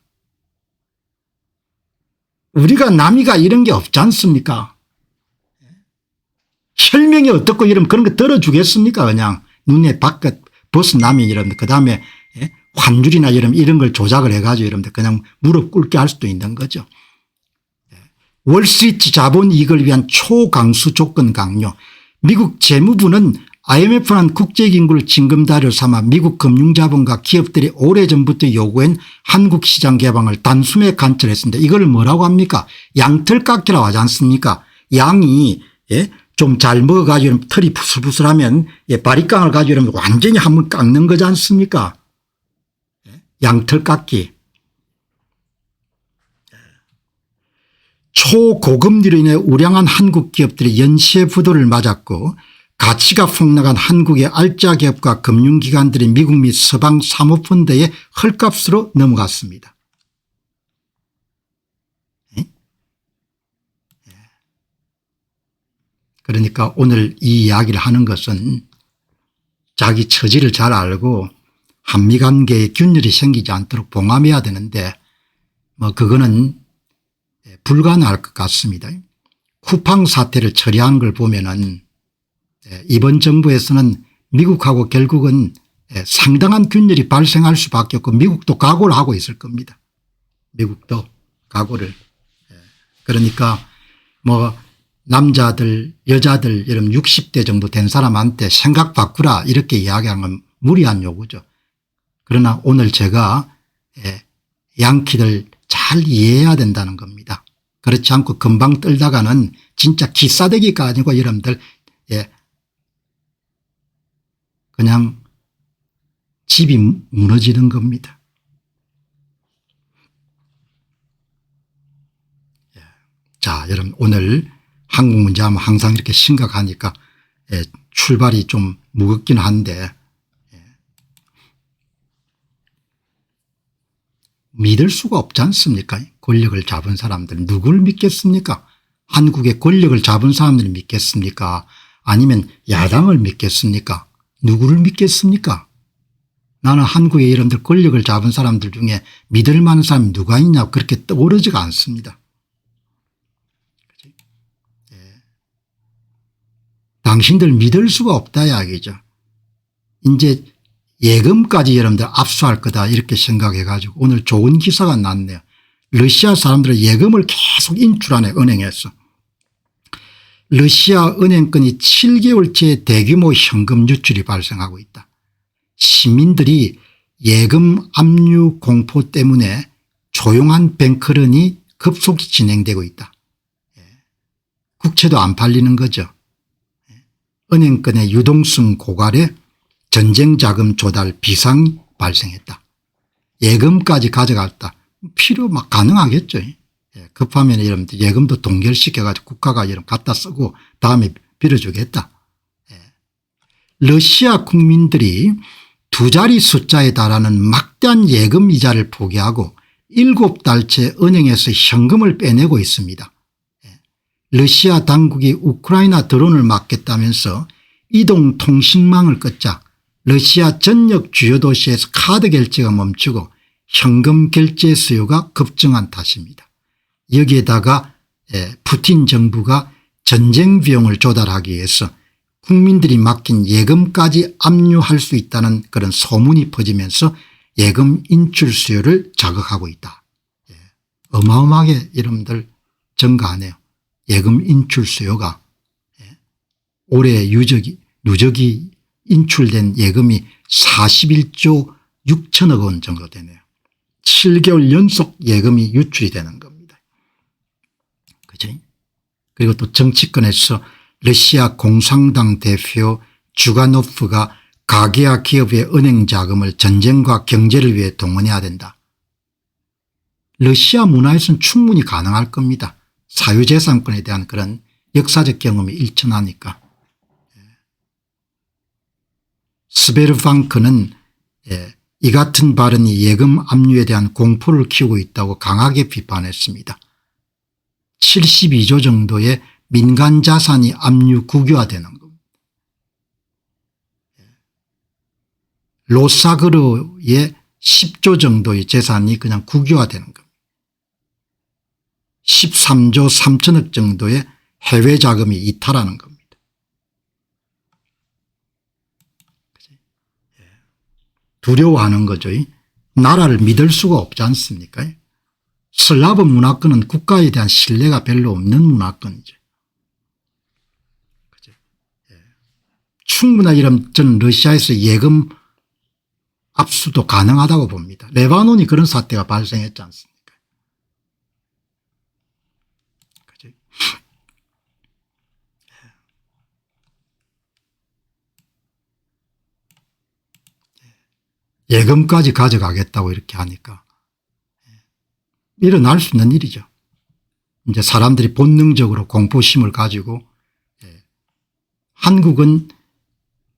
우리가 남이가 이런 게 없지 않습니까? 혈명이 어떻고 이러면 그런 거 들어주겠습니까? 그냥 눈에 바깥 벗어나면 이러면 그다음에 환율이나 이런 걸 조작을 해가지고 이러면 그냥 무릎 꿇게 할 수도 있는 거죠. 월스트리트 자본 이익을 위한 초강수 조건 강요. 미국 재무부는 IMF란 국제기구를 징검다리로 삼아 미국 금융자본과 기업들이 오래전부터 요구한 한국 시장 개방을 단숨에 관철했습니다. 이걸 뭐라고 합니까? 양털깎기라고 하지 않습니까? 양이 좀 잘 먹어가지고 털이 부슬부슬하면 바리깡을 가지고 완전히 한번 깎는 거지 않습니까? 양털깎기. 초고금리로 인해 우량한 한국 기업들이 연쇄 부도를 맞았고 가치가 폭락한 한국의 알짜 기업과 금융기관들이 미국 및 서방 사모펀드의 헐값으로 넘어갔습니다. 그러니까 오늘 이 이야기를 하는 것은 자기 처지를 잘 알고 한미관계에 균열이 생기지 않도록 봉함해야 되는데 그거는 불가능할 것 같습니다. 쿠팡 사태를 처리하는 걸 보면은 이번 정부에서는 미국하고 결국은 상당한 균열이 발생할 수밖에 없고 미국도 각오를 하고 있을 겁니다. 미국도 각오를. 그러니까 남자들 여자들 이런 60대 정도 된 사람한테 생각 바꾸라 이렇게 이야기하는 건 무리한 요구죠. 그러나 오늘 제가 양키들 잘 이해해야 된다는 겁니다. 그렇지 않고 금방 떨다가는 진짜 기싸대기가 아니고 여러분들 그냥 집이 무너지는 겁니다. 자, 여러분 오늘 한국 문제 하면 항상 이렇게 심각하니까 출발이 좀 무겁긴 한데 믿을 수가 없지 않습니까? 권력을 잡은 사람들 누굴 믿겠습니까? 한국의 권력을 잡은 사람들을 믿겠습니까? 아니면 야당을 믿겠습니까? 누구를 믿겠습니까? 나는 한국의 이런들 권력을 잡은 사람들 중에 믿을 만한 사람이 누가 있냐고 그렇게 떠오르지가 않습니다. 당신들 믿을 수가 없다 이야기죠. 이제 예금까지 여러분들 압수할 거다 이렇게 생각해 가지고 오늘 좋은 기사가 났네요. 러시아 사람들은 예금을 계속 인출하네 은행에서. 러시아 은행권이 7개월째 대규모 현금 유출이 발생하고 있다. 시민들이 예금 압류 공포 때문에 조용한 뱅크런이 급속히 진행되고 있다. 국채도 안 팔리는 거죠. 은행권의 유동성 고갈에 전쟁자금 조달 비상이 발생했다. 예금까지 가져갔다. 필요 막 가능하겠죠. 급하면 이런 예금도 동결시켜 가지고 국가가 이런 갖다 쓰고 다음에 빌어주겠다. 러시아 국민들이 2자리 숫자에 달하는 막대한 예금 이자를 포기하고 7달째 은행에서 현금을 빼내고 있습니다. 러시아 당국이 우크라이나 드론을 막겠다면서 이동통신망을 끊자 러시아 전역 주요 도시에서 카드 결제가 멈추고 현금 결제 수요가 급증한 탓입니다. 여기에다가 푸틴 정부가 전쟁 비용을 조달하기 위해서 국민들이 맡긴 예금까지 압류할 수 있다는 그런 소문이 퍼지면서 예금 인출 수요를 자극하고 있다. 어마어마하게 여러분들 증가하네요. 예금 인출 수요가 올해 누적이 인출된 예금이 41조 6천억 원 정도 되네요. 7개월 연속 예금이 유출이 되는 겁니다. 그죠? 그리고 또 정치권에서 러시아 공산당 대표 주가노프가 가계와 기업의 은행 자금을 전쟁과 경제를 위해 동원해야 된다. 러시아 문화에서는 충분히 가능할 겁니다. 사유재산권에 대한 그런 역사적 경험이 일천하니까. 스베르방크는 이 같은 발언이 예금 압류에 대한 공포를 키우고 있다고 강하게 비판했습니다. 72조 정도의 민간 자산이 압류 국유화되는 겁니다. 로사그로의 10조 정도의 재산이 그냥 국유화되는 겁니다. 13조 3천억 정도의 해외 자금이 이탈하는 겁니다. 두려워하는 거죠. 나라를 믿을 수가 없지 않습니까? 슬라브 문화권은 국가에 대한 신뢰가 별로 없는 문화권이죠. 충분히 이런 저는 러시아에서 예금 압수도 가능하다고 봅니다. 레바논이 그런 사태가 발생했지 않습니까? 그죠? 예금까지 가져가겠다고 이렇게 하니까 일어날 수 있는 일이죠. 이제 사람들이 본능적으로 공포심을 가지고 한국은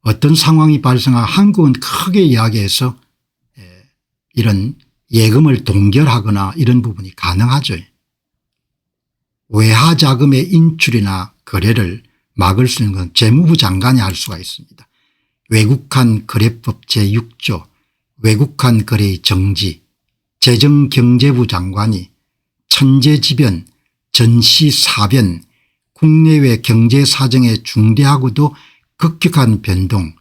어떤 상황이 발생하고 한국은 크게 이야기해서 이런 예금을 동결하거나 이런 부분이 가능하죠. 외화 자금의 인출이나 거래를 막을 수 있는 건 재무부 장관이 할 수가 있습니다. 외국환 거래법 제6조 외국환 거래의 정지, 재정경제부 장관이 천재지변, 전시사변, 국내외 경제사정의 중대하고도 급격한 변동,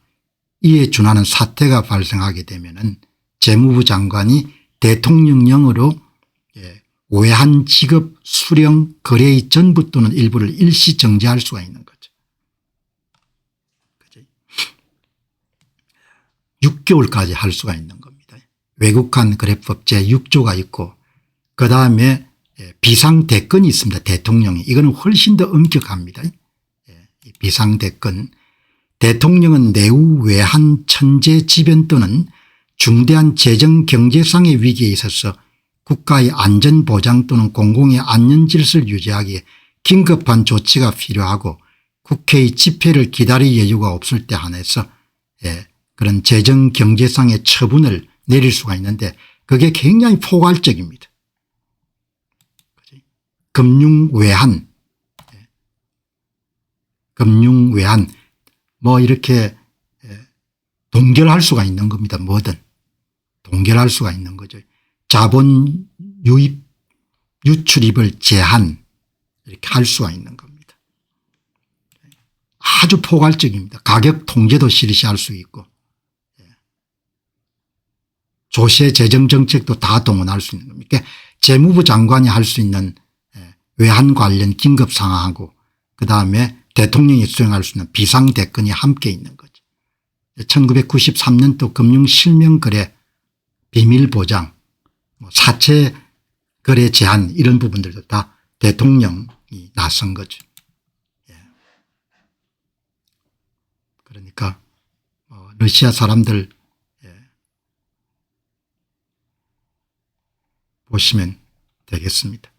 이에 준하는 사태가 발생하게 되면은 재무부 장관이 대통령령으로 외환 지급 수령 거래의 전부 또는 일부를 일시 정지할 수가 있는 거죠. 6개월까지 할 수가 있는 겁니다. 외국환 거래법 제6조가 있고 그다음에 비상대권이 있습니다. 대통령이. 이거는 훨씬 더 엄격합니다. 비상대권. 대통령은 내후 외환 천재지변 또는 중대한 재정 경제상의 위기에 있어서 국가의 안전보장 또는 공공의 안전질서를 유지하기에 긴급한 조치가 필요하고 국회의 집회를 기다릴 여유가 없을 때 한해서 그런 재정 경제상의 처분을 내릴 수가 있는데 그게 굉장히 포괄적입니다. 금융외환 뭐 이렇게 동결할 수가 있는 겁니다. 뭐든 동결할 수가 있는 거죠. 자본 유입 유출입을 제한 이렇게 할 수가 있는 겁니다. 아주 포괄적입니다. 가격 통제도 실시할 수 있고 조세 재정 정책도 다 동원할 수 있는 겁니다. 그러니까 재무부 장관이 할 수 있는 외환 관련 긴급 상황하고 그다음에 대통령이 수행할 수 있는 비상대권이 함께 있는 거죠. 1993년도 금융실명거래 비밀보장 사채거래 제한 이런 부분들도 다 대통령이 나선 거죠. 그러니까 러시아 사람들 보시면 되겠습니다.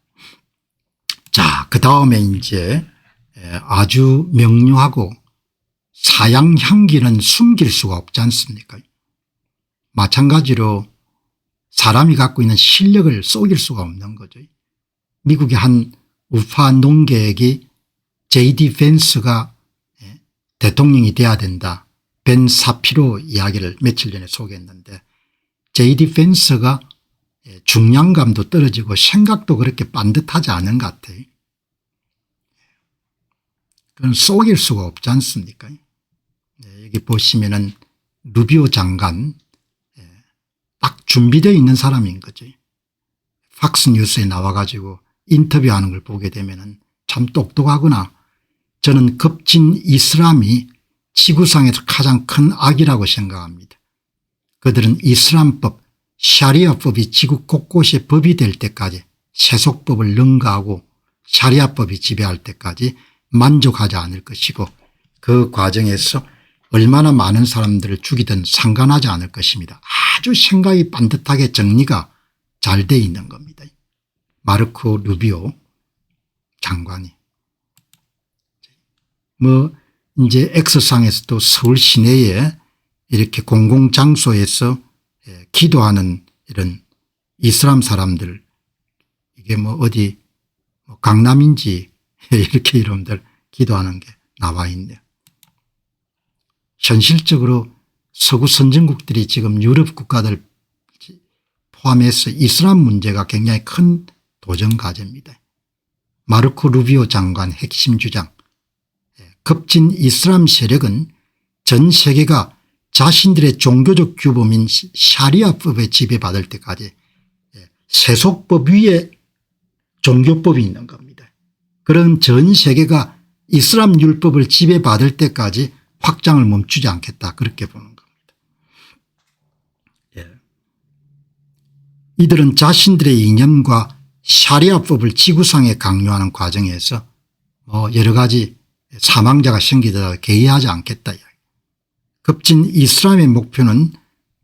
자, 그다음에 이제 아주 명료하고 사양 향기는 숨길 수가 없지 않습니까? 마찬가지로 사람이 갖고 있는 실력을 속일 수가 없는 거죠. 미국의 한 우파 농객이 J.D. 벤스가 대통령이 돼야 된다. 벤 사피로 이야기를 며칠 전에 소개했는데 J.D. 벤스가 중량감도 떨어지고 생각도 그렇게 반듯하지 않은 것 같아요. 그건 속일 수가 없지 않습니까? 여기 보시면은 루비오 장관 딱 준비되어 있는 사람인 거죠. 팍스뉴스에 나와가지고 인터뷰하는 걸 보게 되면은 참 똑똑하구나. 저는 급진 이슬람이 지구상에서 가장 큰 악이라고 생각합니다. 그들은 이슬람법 샤리아법이 지구 곳곳에 법이 될 때까지 세속법을 능가하고 샤리아법이 지배할 때까지 만족하지 않을 것이고 그 과정에서 얼마나 많은 사람들을 죽이든 상관하지 않을 것입니다. 아주 생각이 반듯하게 정리가 잘 돼 있는 겁니다. 마르코 루비오 장관이. 뭐 이제 X상에서도 서울 시내에 이렇게 공공장소에서 기도하는 이런 이슬람 사람들 이게 뭐 어디 강남인지 이렇게 여러분들 기도하는 게 나와 있네요. 현실적으로 서구 선진국들이 지금 유럽 국가들 포함해서 이슬람 문제가 굉장히 큰 도전 과제입니다. 마르코 루비오 장관 핵심 주장, 급진 이슬람 세력은 전 세계가 자신들의 종교적 규범인 샤리아법에 지배받을 때까지 세속법 위에 종교법이 있는 겁니다. 그런 전 세계가 이슬람 율법을 지배받을 때까지 확장을 멈추지 않겠다, 그렇게 보는 겁니다. 이들은 자신들의 이념과 샤리아법을 지구상에 강요하는 과정에서 여러 가지 사망자가 생기더라도 개의하지 않겠다. 급진 이슬람의 목표는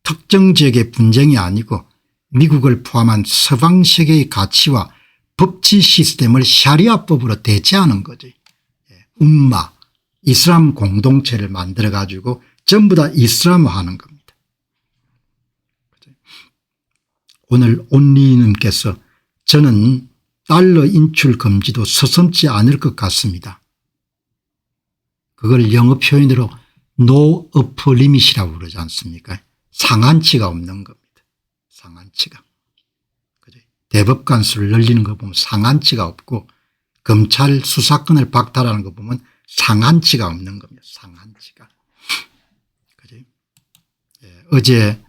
특정 지역의 분쟁이 아니고 미국을 포함한 서방 세계의 가치와 법치 시스템을 샤리아법으로 대체하는 거죠. umma, 이슬람 공동체를 만들어 가지고 전부 다 이슬람화하는 겁니다. 오늘 온리님께서 저는 달러 인출 금지도 서슴지 않을 것 같습니다. 그걸 영어 표현으로 no upper limit이라고 그러지 않습니까? 상한치가 없는 겁니다. 상한치가. 대법관 수를 늘리는 거 보면 상한치가 없고 검찰 수사권을 박탈하는 거 보면 상한치가 없는 겁니다. 상한치가. 어제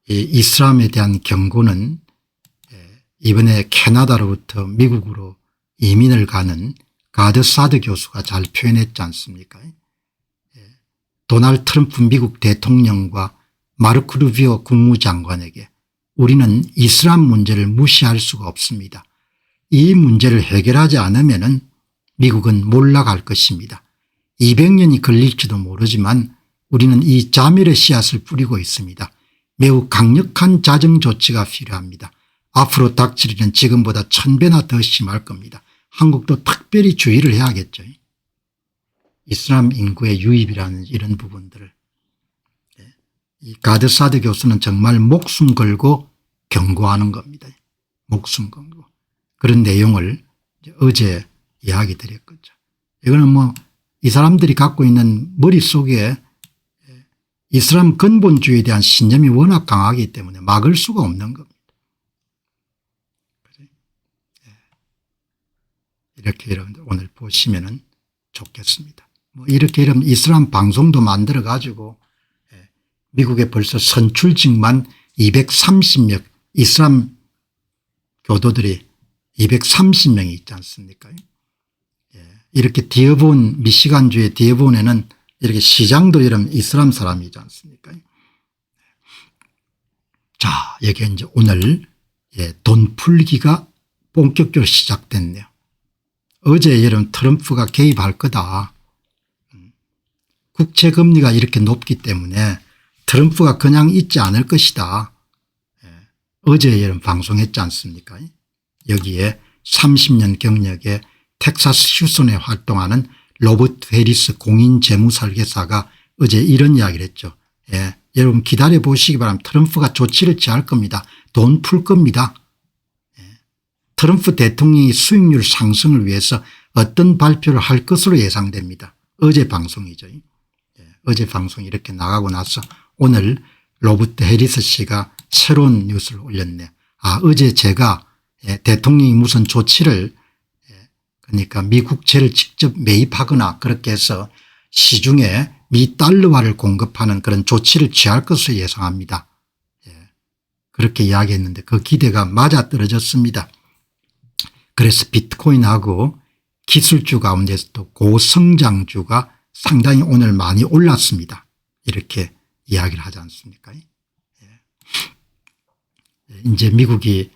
이슬람에 대한 경고는 이번에 캐나다로부터 미국으로 이민을 가는 가드사드 교수가 잘 표현했지 않습니까? 도널드 트럼프 미국 대통령과 마르코 루비오 국무장관에게 우리는 이슬람 문제를 무시할 수가 없습니다. 이 문제를 해결하지 않으면 미국은 몰락할 것입니다. 200년이 걸릴지도 모르지만 우리는 이 자멸의 씨앗을 뿌리고 있습니다. 매우 강력한 자정 조치가 필요합니다. 앞으로 닥칠 일은 지금보다 1000배나 더 심할 겁니다. 한국도 특별히 주의를 해야겠죠. 이슬람 인구의 유입이라는 이런 부분들을. 이 가드사드 교수는 정말 목숨 걸고 경고하는 겁니다. 목숨 걸고. 그런 내용을 어제 이야기 드렸거죠. 이거는 이 사람들이 갖고 있는 머릿속에 이슬람 근본주의에 대한 신념이 워낙 강하기 때문에 막을 수가 없는 겁니다. 이렇게 여러분들 오늘 보시면 좋겠습니다. 이렇게 여러분 이슬람 방송도 만들어 가지고 미국에 벌써 선출직만 230명 이슬람 교도들이 230명이 있지 않습니까? 이렇게 디어본 미시간주의 디어본에는 이렇게 시장도 이런 이슬람 사람이지 않습니까? 자, 여기 이제 오늘 돈 풀기가 본격적으로 시작됐네요. 어제 여러분 트럼프가 개입할 거다. 국채금리가 이렇게 높기 때문에 트럼프가 그냥 있지 않을 것이다. 어제 여러분 방송했지 않습니까? 여기에 30년 경력의 텍사스 휴스턴에 활동하는 로버트 해리스 공인재무설계사가 어제 이런 이야기를 했죠. 여러분 기다려 보시기 바랍니다. 트럼프가 조치를 취할 겁니다. 돈 풀 겁니다. 트럼프 대통령이 수익률 상승을 위해서 어떤 발표를 할 것으로 예상됩니다. 어제 방송이죠. 어제 방송이 이렇게 나가고 나서 오늘 로버트 해리스 씨가 새로운 뉴스를 올렸네요. 어제 제가 대통령이 무슨 조치를 그러니까 미 국채를 직접 매입하거나 그렇게 해서 시중에 미 달러화를 공급하는 그런 조치를 취할 것으로 예상합니다. 그렇게 이야기했는데 그 기대가 맞아떨어졌습니다. 그래서 비트코인하고 기술주 가운데서도 고성장주가 상당히 오늘 많이 올랐습니다. 이렇게 이야기를 하지 않습니까? 이제 미국이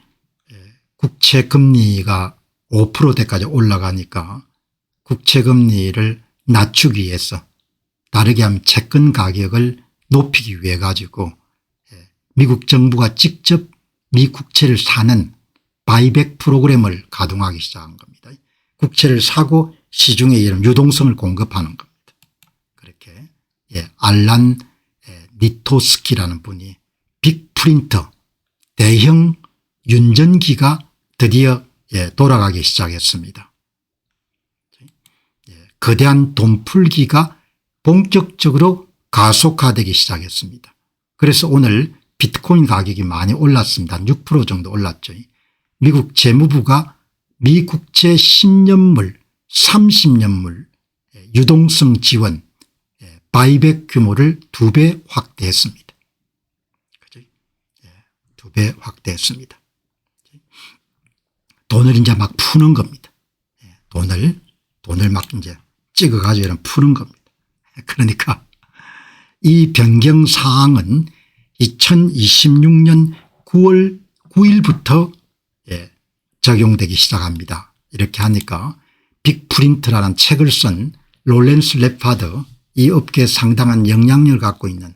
국채 금리가 5%대까지 올라가니까 국채 금리를 낮추기 위해서 다르게 하면 채권 가격을 높이기 위해 가지고 미국 정부가 직접 미 국채를 사는 바이백 프로그램을 가동하기 시작한 겁니다. 국채를 사고 시중에 이런 유동성을 공급하는 겁니다. 그렇게 알란 니토스키라는 분이 빅프린터 대형 윤전기가 드디어 돌아가기 시작했습니다. 거대한 돈풀기가 본격적으로 가속화되기 시작했습니다. 그래서 오늘 비트코인 가격이 많이 올랐습니다. 6% 정도 올랐죠. 미국 재무부가 미국채 10년물 30년물 유동성 지원 바이백 규모를 2배 확대했습니다. 그죠? 2배 확대했습니다. 돈을 이제 막 푸는 겁니다. 돈을 막 이제 찍어가지고 이런 푸는 겁니다. 그러니까 이 변경 사항은 2026년 9월 9일부터 적용되기 시작합니다. 이렇게 하니까 빅프린트라는 책을 쓴 롤렌스 레파드, 이 업계에 상당한 영향력을 갖고 있는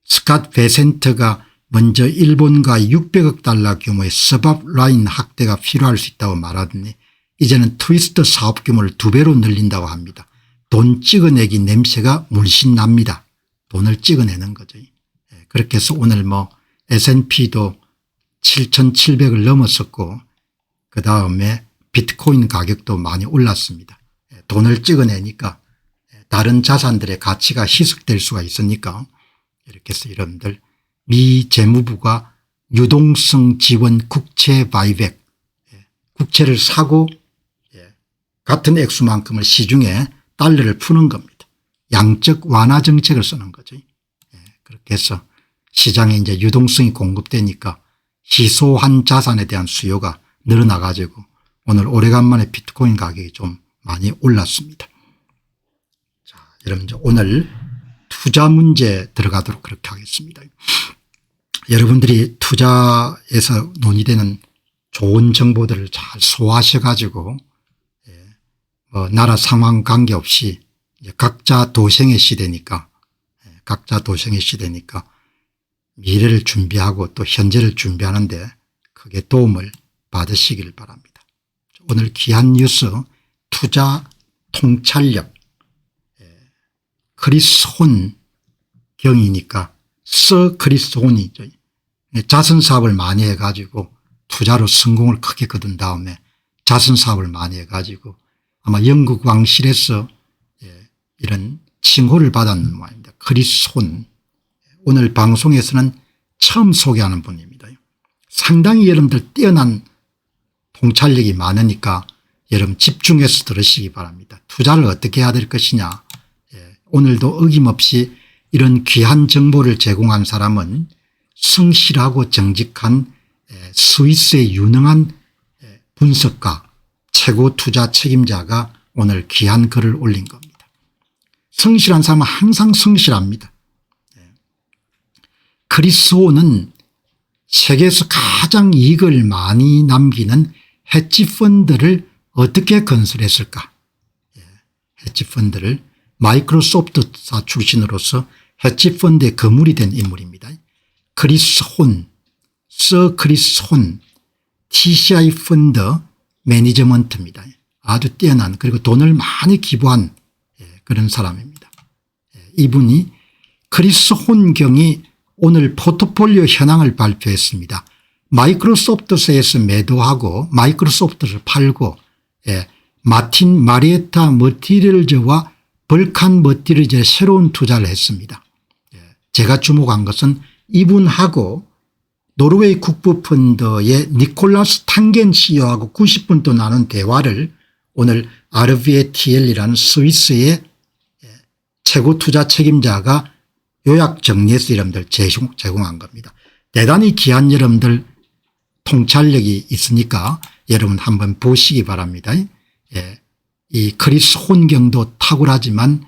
스캇 베센트가 먼저 일본과 600억 달러 규모의 서브라인 확대가 필요할 수 있다고 말하더니 이제는 트위스트 사업 규모를 2배로 늘린다고 합니다. 돈 찍어내기 냄새가 물씬 납니다. 돈을 찍어내는 거죠. 그렇게 해서 오늘 뭐 S&P도 7,700을 넘었었고 그다음에 비트코인 가격도 많이 올랐습니다. 돈을 찍어내니까 다른 자산들의 가치가 희석될 수가 있으니까 이렇게 해서 여러분들 미 재무부가 유동성 지원 국채 바이백, 국채를 사고 같은 액수만큼을 시중에 달러를 푸는 겁니다. 양적 완화 정책을 쓰는 거죠. 그렇게 해서 시장에 이제 유동성이 공급되니까 희소한 자산에 대한 수요가 늘어나 가지고 오늘 오래간만에 비트코인 가격이 좀 많이 올랐습니다. 자, 여러분 이제 오늘 투자 문제 들어가도록 그렇게 하겠습니다. 여러분들이 투자에서 논의되는 좋은 정보들을 잘 소화하셔 가지고 나라 상황 관계없이 이제 각자 도생의 시대니까 미래를 준비하고 또 현재를 준비하는데 크게 도움을 받으시길 바랍니다. 오늘 귀한 뉴스 투자 통찰력 크리스 혼 경이니까 서 크리스 혼이죠. 자선 사업을 많이 해가지고 투자로 성공을 크게 거둔 다음에 자선 사업을 많이 해가지고 아마 영국 왕실에서 이런 칭호를 받았는 모양입니다. 크리스 혼. 오늘 방송에서는 처음 소개하는 분입니다. 상당히 여러분들 뛰어난 통찰력이 많으니까 여러분 집중해서 들으시기 바랍니다. 투자를 어떻게 해야 될 것이냐. 오늘도 어김없이 이런 귀한 정보를 제공한 사람은 성실하고 정직한 스위스의 유능한 분석가 최고 투자 책임자가 오늘 귀한 글을 올린 겁니다. 성실한 사람은 항상 성실합니다. 크리스 호는 세계에서 가장 이익을 많이 남기는 헤지펀드를 어떻게 건설했을까. 헤지펀드를 마이크로소프트사 출신으로서 헤지펀드의 거물이 된 인물입니다. 크리스 혼, 서 크리스 혼, TCI 펀드 매니저먼트입니다. 아주 뛰어난 그리고 돈을 많이 기부한 그런 사람입니다. 이분이 크리스 혼 경이 오늘 포트폴리오 현황을 발표했습니다. 마이크로소프트사에서 매도하고 마이크로소프트를 팔고 마틴 마리에타 머티리얼즈와 벌칸 머티리얼즈에 새로운 투자를 했습니다. 제가 주목한 것은 이분하고 노르웨이 국부펀드의 니콜라스 탕겐 CEO하고 90분 또 나눈 대화를 오늘 RVTL이라는 스위스의 최고 투자 책임자가 요약 정리해서 여러분들 제공한 겁니다. 대단히 귀한 여러분들 통찰력이 있으니까 여러분 한번 보시기 바랍니다. 이 크리스 혼경도 탁월하지만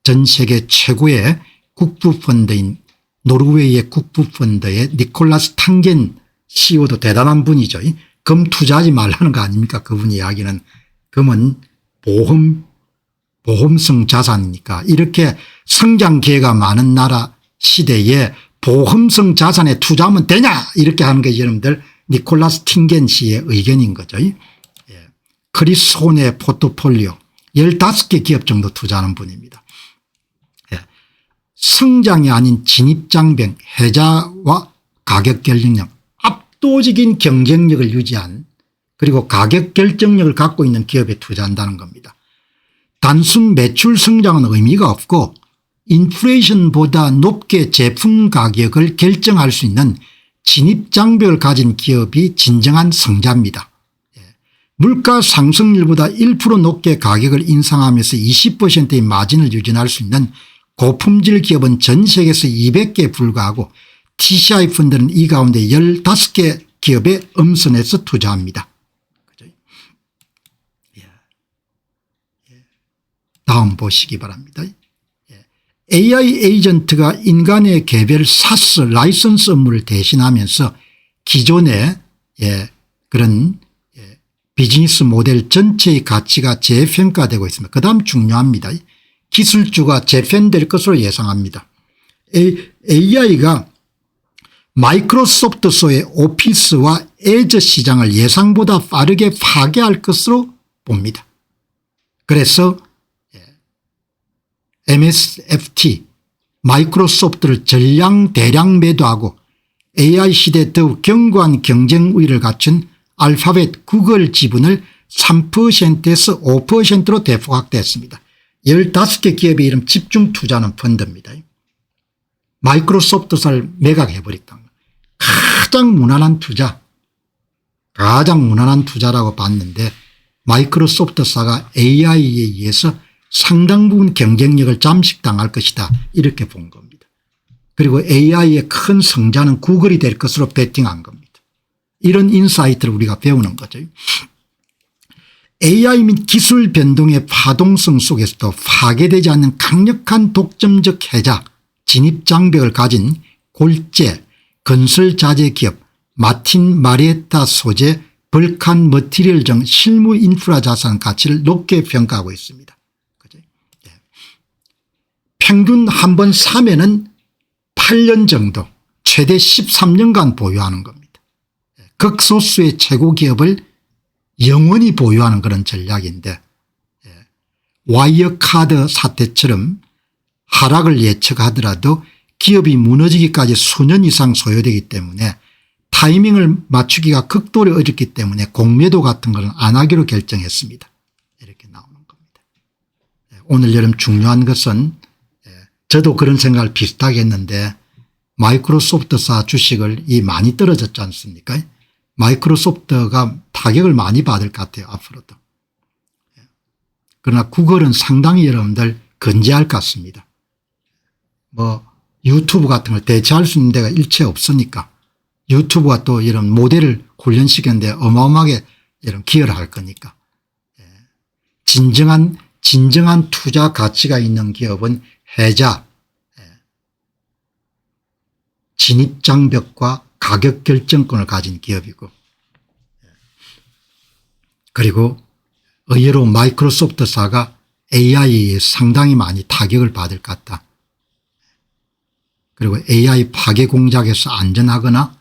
전 세계 최고의 국부펀드인 노르웨이의 국부펀드의 니콜라스 탕겐 CEO도 대단한 분이죠. 금 투자하지 말라는 거 아닙니까? 그분 이야기는. 금은 보험성 자산이니까 이렇게 성장 기회가 많은 나라 시대에 보험성 자산에 투자하면 되냐 이렇게 하는 게 여러분들 니콜라스 팅겐 씨의 의견인 거죠. 크리스 혼의 포트폴리오 15개 기업 정도 투자하는 분입니다. 성장이 아닌 진입장벽 혜자와 가격 결정력 압도적인 경쟁력을 유지한 그리고 가격 결정력을 갖고 있는 기업에 투자한다는 겁니다. 단순 매출 성장은 의미가 없고 인플레이션보다 높게 제품 가격을 결정할 수 있는 진입장벽을 가진 기업이 진정한 성자입니다. 물가 상승률보다 1% 높게 가격을 인상하면서 20%의 마진을 유지할 수 있는 고품질 기업은 전 세계에서 200개에 불과하고 TCI 펀드는 이 가운데 15개 기업에 엄선해서 투자합니다. 다음 보시기 바랍니다. AI 에이전트가 인간의 개별 사스 라이선스 업무를 대신하면서 기존의 그런 비즈니스 모델 전체의 가치가 재평가되고 있습니다. 그다음 중요합니다. 기술주가 재편될 것으로 예상합니다. AI가 마이크로소프트소의 오피스와 에저 시장을 예상보다 빠르게 파괴할 것으로 봅니다. 그래서 MSFT 마이크로소프트를 전량 대량 매도하고 AI 시대에 더욱 견고한 경쟁 우위를 갖춘 알파벳 구글 지분을 3%에서 5%로 대폭 확대했습니다. 15개 기업의 이름 집중 투자하는 펀드입니다. 마이크로소프트사를 매각해버렸다. 가장 무난한 투자라고 봤는데 마이크로소프트사가 AI에 의해서 상당 부분 경쟁력을 잠식당할 것이다 이렇게 본 겁니다. 그리고 AI의 큰 성자는 구글이 될 것으로 베팅한 겁니다. 이런 인사이트를 우리가 배우는 거죠. AI 및 기술 변동의 파동성 속에서도 파괴되지 않는 강력한 독점적 해자 진입장벽을 가진 골재 건설자재 기업 마틴 마리에타 소재 벌칸 머티리얼 등 실무 인프라 자산 가치를 높게 평가하고 있습니다. 평균 한 번 사면은 8년 정도 최대 13년간 보유하는 겁니다. 극소수의 최고 기업을 영원히 보유하는 그런 전략인데 와이어카드 사태처럼 하락을 예측하더라도 기업이 무너지기까지 수년 이상 소요되기 때문에 타이밍을 맞추기가 극도로 어렵기 때문에 공매도 같은 것은 안 하기로 결정했습니다. 이렇게 나오는 겁니다. 오늘 여름 중요한 것은 저도 그런 생각을 비슷하게 했는데 마이크로소프트사 주식을 많이 떨어졌지 않습니까? 마이크로소프트가 타격을 많이 받을 것 같아요. 앞으로도. 그러나 구글은 상당히 여러분들 건재할 것 같습니다. 유튜브 같은 걸 대체할 수 있는 데가 일체 없으니까 유튜브가 또 이런 모델을 훈련시키는데 어마어마하게 이런 기여를 할 거니까. 진정한 투자 가치가 있는 기업은 해자, 진입장벽과 가격 결정권을 가진 기업이고 그리고 의외로 마이크로소프트사가 AI에 상당히 많이 타격을 받을 것 같다. 그리고 AI 파괴 공작에서 안전하거나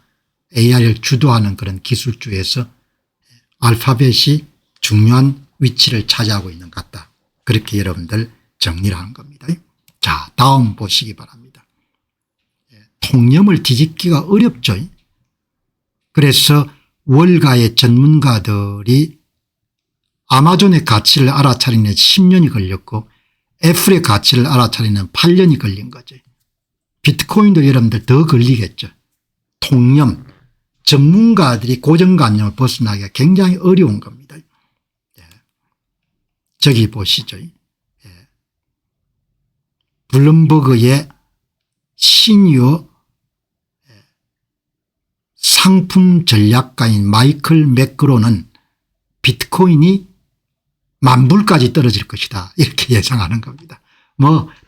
AI를 주도하는 그런 기술주에서 알파벳이 중요한 위치를 차지하고 있는 것 같다. 그렇게 여러분들 정리를 하는 겁니다. 자, 다음 보시기 바랍니다. 통념을 뒤집기가 어렵죠. 그래서 월가의 전문가들이 아마존의 가치를 알아차리는 10년이 걸렸고 애플의 가치를 알아차리는 8년이 걸린 거죠. 비트코인도 여러분들 더 걸리겠죠. 통념, 전문가들이 고정관념을 벗어나기가 굉장히 어려운 겁니다. 저기 보시죠. 블룸버그의 시니어 상품 전략가인 마이클 맥그로는 비트코인이 10,000불까지 떨어질 것이다 이렇게 예상하는 겁니다.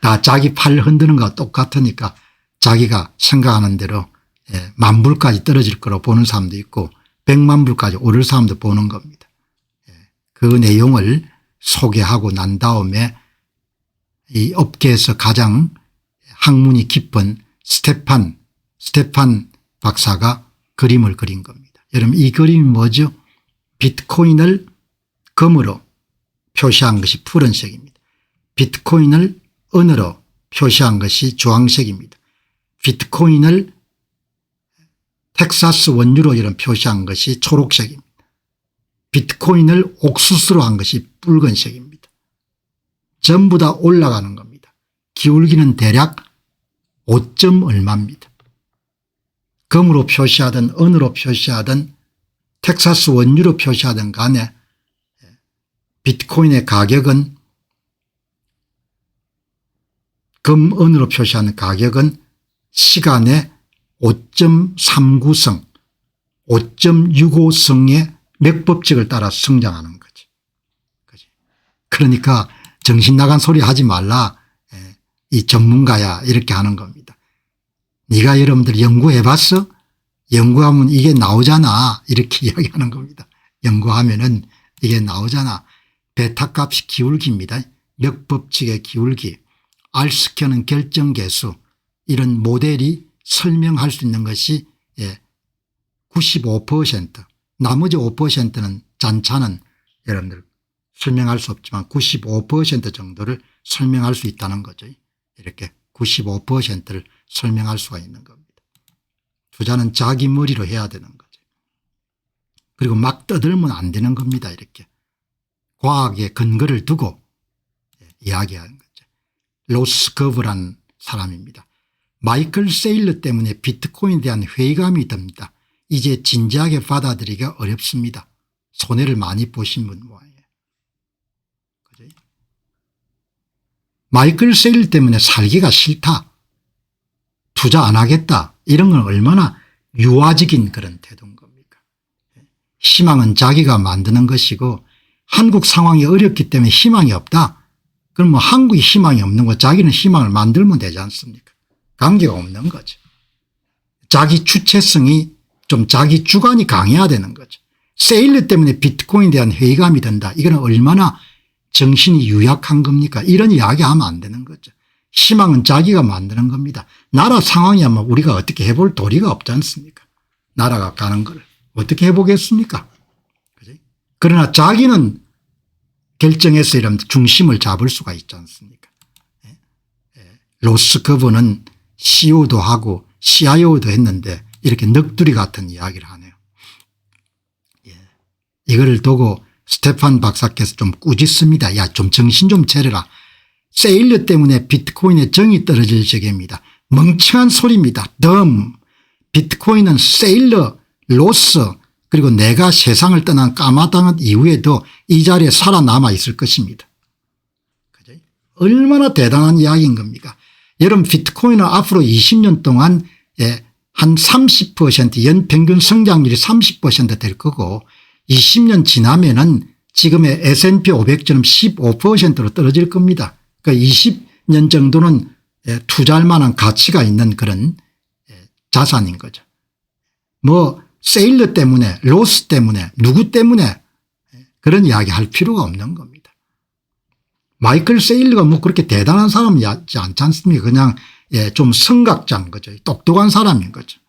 다 자기 팔 흔드는 거와 똑같으니까 자기가 생각하는 대로 10,000불까지 떨어질 거로 보는 사람도 있고 1,000,000 불까지 오를 사람도 보는 겁니다. 그 내용을 소개하고 난 다음에 이 업계에서 가장 학문이 깊은 스테판 박사가 그림을 그린 겁니다. 여러분 이 그림이 뭐죠? 비트코인을 금으로 표시한 것이 푸른색입니다. 비트코인을 은으로 표시한 것이 주황색입니다. 비트코인을 텍사스 원유로 이런 표시한 것이 초록색입니다. 비트코인을 옥수수로 한 것이 붉은색입니다. 전부 다 올라가는 겁니다. 기울기는 대략 5점 얼마입니다. 금으로 표시하든 은으로 표시하든 텍사스 원유로 표시하든 간에 비트코인의 가격은 금, 은으로 표시하는 가격은 시간에 5.39성, 5.65성의 맥법칙을 따라 성장하는 거지. 그러니까 정신 나간 소리 하지 말라. 이 전문가야 이렇게 하는 겁니다. 네가 여러분들 연구해 봤어? 연구하면 이게 나오잖아. 이렇게 이야기하는 겁니다. 연구하면은 이게 나오잖아. 베타값이 기울기입니다. 맥법칙의 기울기. R스퀘어는 결정계수. 이런 모델이 설명할 수 있는 것이 95%. 나머지 5%는 잔차는 여러분들 설명할 수 없지만 95% 정도를 설명할 수 있다는 거죠. 이렇게 95%를 설명할 수가 있는 겁니다. 투자는 자기 머리로 해야 되는 거죠. 그리고 막 떠들면 안 되는 겁니다. 이렇게 과학의 근거를 두고 이야기하는 거죠. 로스커브라는 사람입니다. 마이클 세일러 때문에 비트코인에 대한 회의감이 듭니다. 이제 진지하게 받아들이기가 어렵습니다. 손해를 많이 보신 분 모양이에요. 그죠? 마이클 세일러 때문에 살기가 싫다. 투자 안 하겠다. 이런 건 얼마나 유아적인 그런 태도인 겁니까? 희망은 자기가 만드는 것이고 한국 상황이 어렵기 때문에 희망이 없다. 그럼 뭐 한국이 희망이 없는 거 자기는 희망을 만들면 되지 않습니까? 관계가 없는 거죠. 자기 주체성이 좀 자기 주관이 강해야 되는 거죠. 세일러 때문에 비트코인에 대한 회의감이 든다. 이건 얼마나 정신이 유약한 겁니까? 이런 이야기 하면 안 되는 거죠. 희망은 자기가 만드는 겁니다. 나라 상황이야뭐 우리가 어떻게 해볼 도리가 없지 않습니까? 나라가 가는 걸 어떻게 해보겠습니까? 그치? 그러나 자기는 결정해서 이런 중심을 잡을 수가 있지 않습니까? 로스커브는 CEO도 하고 CIO도 했는데 이렇게 넋두리 같은 이야기를 하네요. 이거를 두고 스테판 박사께서 좀 꾸짖습니다. 야, 좀 정신 좀 차려라. 세일러 때문에 비트코인의 정이 떨어질 적입니다. 멍청한 소리입니다. 비트코인은 세일러, 로스 그리고 내가 세상을 떠난 까마당한 이후에도 이 자리에 살아남아 있을 것입니다. 그죠? 얼마나 대단한 이야기인 겁니까? 여러분 비트코인은 앞으로 20년 동안 한 30% 연평균 성장률이 30% 될 거고 20년 지나면은 지금의 S&P 500처럼 15%로 떨어질 겁니다. 그러니까 20년 정도는 투자할 만한 가치가 있는 그런 자산인 거죠. 뭐 세일러 때문에 로스 때문에 누구 때문에 그런 이야기 할 필요가 없는 겁니다. 마이클 세일러가 뭐 그렇게 대단한 사람이 않지 않습니까? 그냥 좀 성각자인 거죠. 똑똑한 사람인 거죠.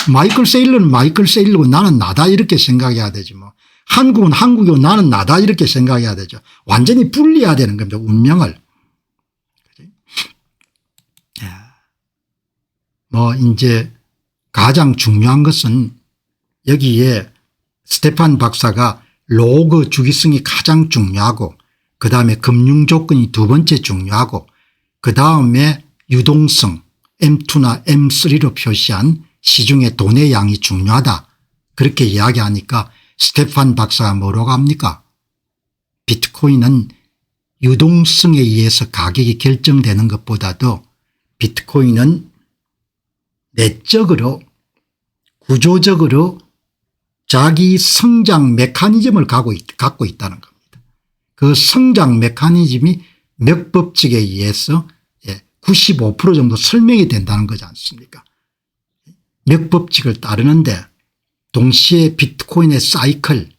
마이클 세일러는 마이클 세일러고 나는 나다 이렇게 생각해야 되지 뭐. 한국은 한국이고 나는 나다 이렇게 생각해야 되죠. 완전히 분리해야 되는 겁니다. 운명을. 뭐 이제 가장 중요한 것은 여기에 스테판 박사가 로그 주기성이 가장 중요하고 그다음에 금융 조건이 두 번째 중요하고 그다음에 유동성 M2나 M3로 표시한 시중의 돈의 양이 중요하다. 그렇게 이야기하니까 스테판 박사가 뭐라고 합니까? 비트코인은 유동성에 의해서 가격이 결정되는 것보다도 비트코인은 내적으로 구조적으로 자기 성장 메커니즘을 갖고 있다는 겁니다. 그 성장 메커니즘이 맥법칙에 의해서 95% 정도 설명이 된다는 거지 않습니까? 맥법칙을 따르는데 동시에 비트코인의 사이클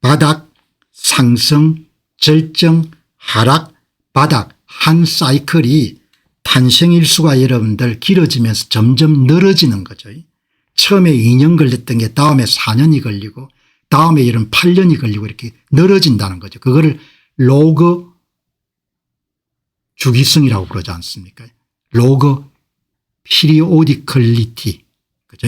바닥 상승 절정 하락 바닥 한 사이클이 탄생일수가 여러분들 길어지면서 점점 늘어지는 거죠. 처음에 2년 걸렸던 게 다음에 4년이 걸리고 다음에 이런 8년이 걸리고 이렇게 늘어진다는 거죠. 그거를 로그 주기성이라고 그러지 않습니까? 로그 피리오디컬리티. 그죠?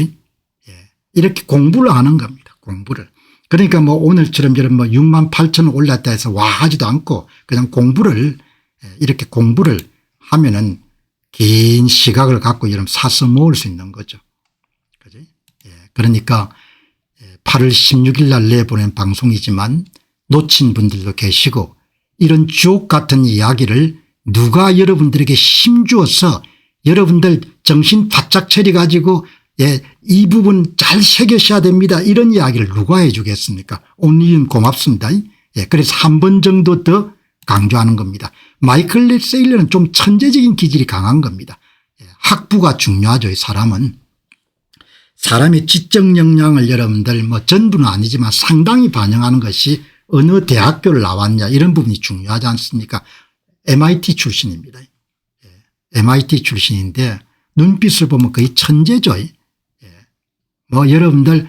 이렇게 공부를 하는 겁니다. 공부를. 그러니까 뭐 오늘처럼 이런 뭐 6만 8천 올랐다 해서 와 하지도 않고 그냥 공부를 이렇게 공부를 하면은 긴 시각을 갖고 이런 사서 모을 수 있는 거죠. 그지? 그러니까 8월 16일 날 내보낸 방송이지만 놓친 분들도 계시고 이런 주옥 같은 이야기를 누가 여러분들에게 힘주어서 여러분들 정신 바짝 차려 가지고 이 부분 잘 새겨셔야 됩니다. 이런 이야기를 누가 해 주겠습니까? 온리는 고맙습니다. 그래서 한 번 정도 더 강조하는 겁니다. 마이클 세일러는 좀 천재적인 기질이 강한 겁니다. 학부가 중요하죠. 이 사람은. 사람의 지적 역량을 여러분들 뭐 전부는 아니지만 상당히 반영하는 것이 어느 대학교를 나왔냐 이런 부분이 중요하지 않습니까? MIT 출신입니다. MIT 출신인데 눈빛을 보면 거의 천재죠. 뭐 여러분들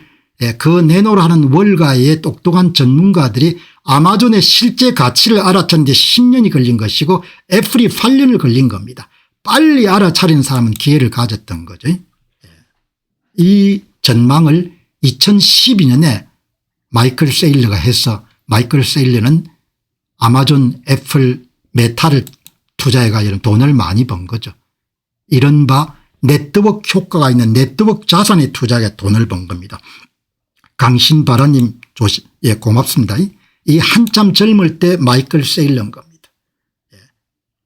그 내놓으라는 월가의 똑똑한 전문가들이 아마존의 실제 가치를 알아차는데 10년이 걸린 것이고 애플이 8년을 걸린 겁니다. 빨리 알아차리는 사람은 기회를 가졌던 거죠. 이 전망을 2012년에 마이클 세일러가 해서 마이클 세일러는 아마존 애플 메타를 투자해가 이런 돈을 많이 번 거죠. 이른바 네트워크 효과가 있는 네트워크 자산에 투자해 돈을 번 겁니다. 강신바라님 고맙습니다. 이 한참 젊을 때 마이클 세일러인 겁니다.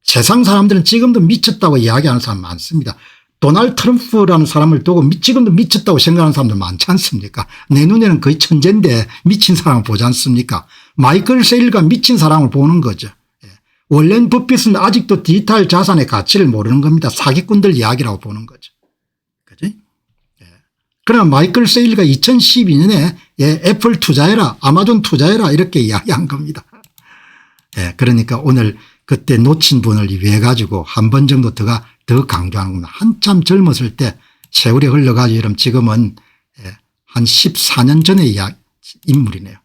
세상 사람들은 지금도 미쳤다고 이야기하는 사람 많습니다. 도널드 트럼프라는 사람을 두고 지금도 미쳤다고 생각하는 사람들 많지 않습니까? 내 눈에는 거의 천재인데 미친 사람을 보지 않습니까? 마이클 세일러가 미친 사람을 보는 거죠. 원래는 버핏은 아직도 디지털 자산의 가치를 모르는 겁니다. 사기꾼들 이야기라고 보는 거죠. 그지? 그러나 마이클 세일러가 2012년에 애플 투자해라, 아마존 투자해라 이렇게 이야기한 겁니다. 그러니까 오늘 그때 놓친 분을 위해 가지고 한 번 정도 더 강조하는 겁니다. 한참 젊었을 때 세월이 흘러가지고 이러면 지금은 한 14년 전의 인물이네요.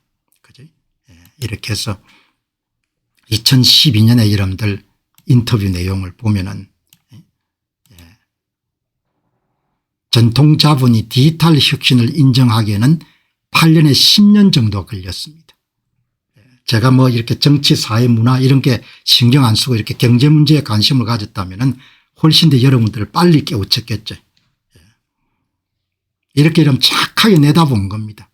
그죠? 이렇게 해서 2012년에 여러분들 인터뷰 내용을 보면은 전통 자본이 디지털 혁신을 인정하기에는 8년에 10년 정도 걸렸습니다. 제가 뭐 이렇게 정치 사회 문화 이런 게 신경 안 쓰고 이렇게 경제 문제에 관심을 가졌다면은 훨씬 더 여러분들을 빨리 깨우쳤겠죠. 이렇게 이러면 착하게 내다본 겁니다.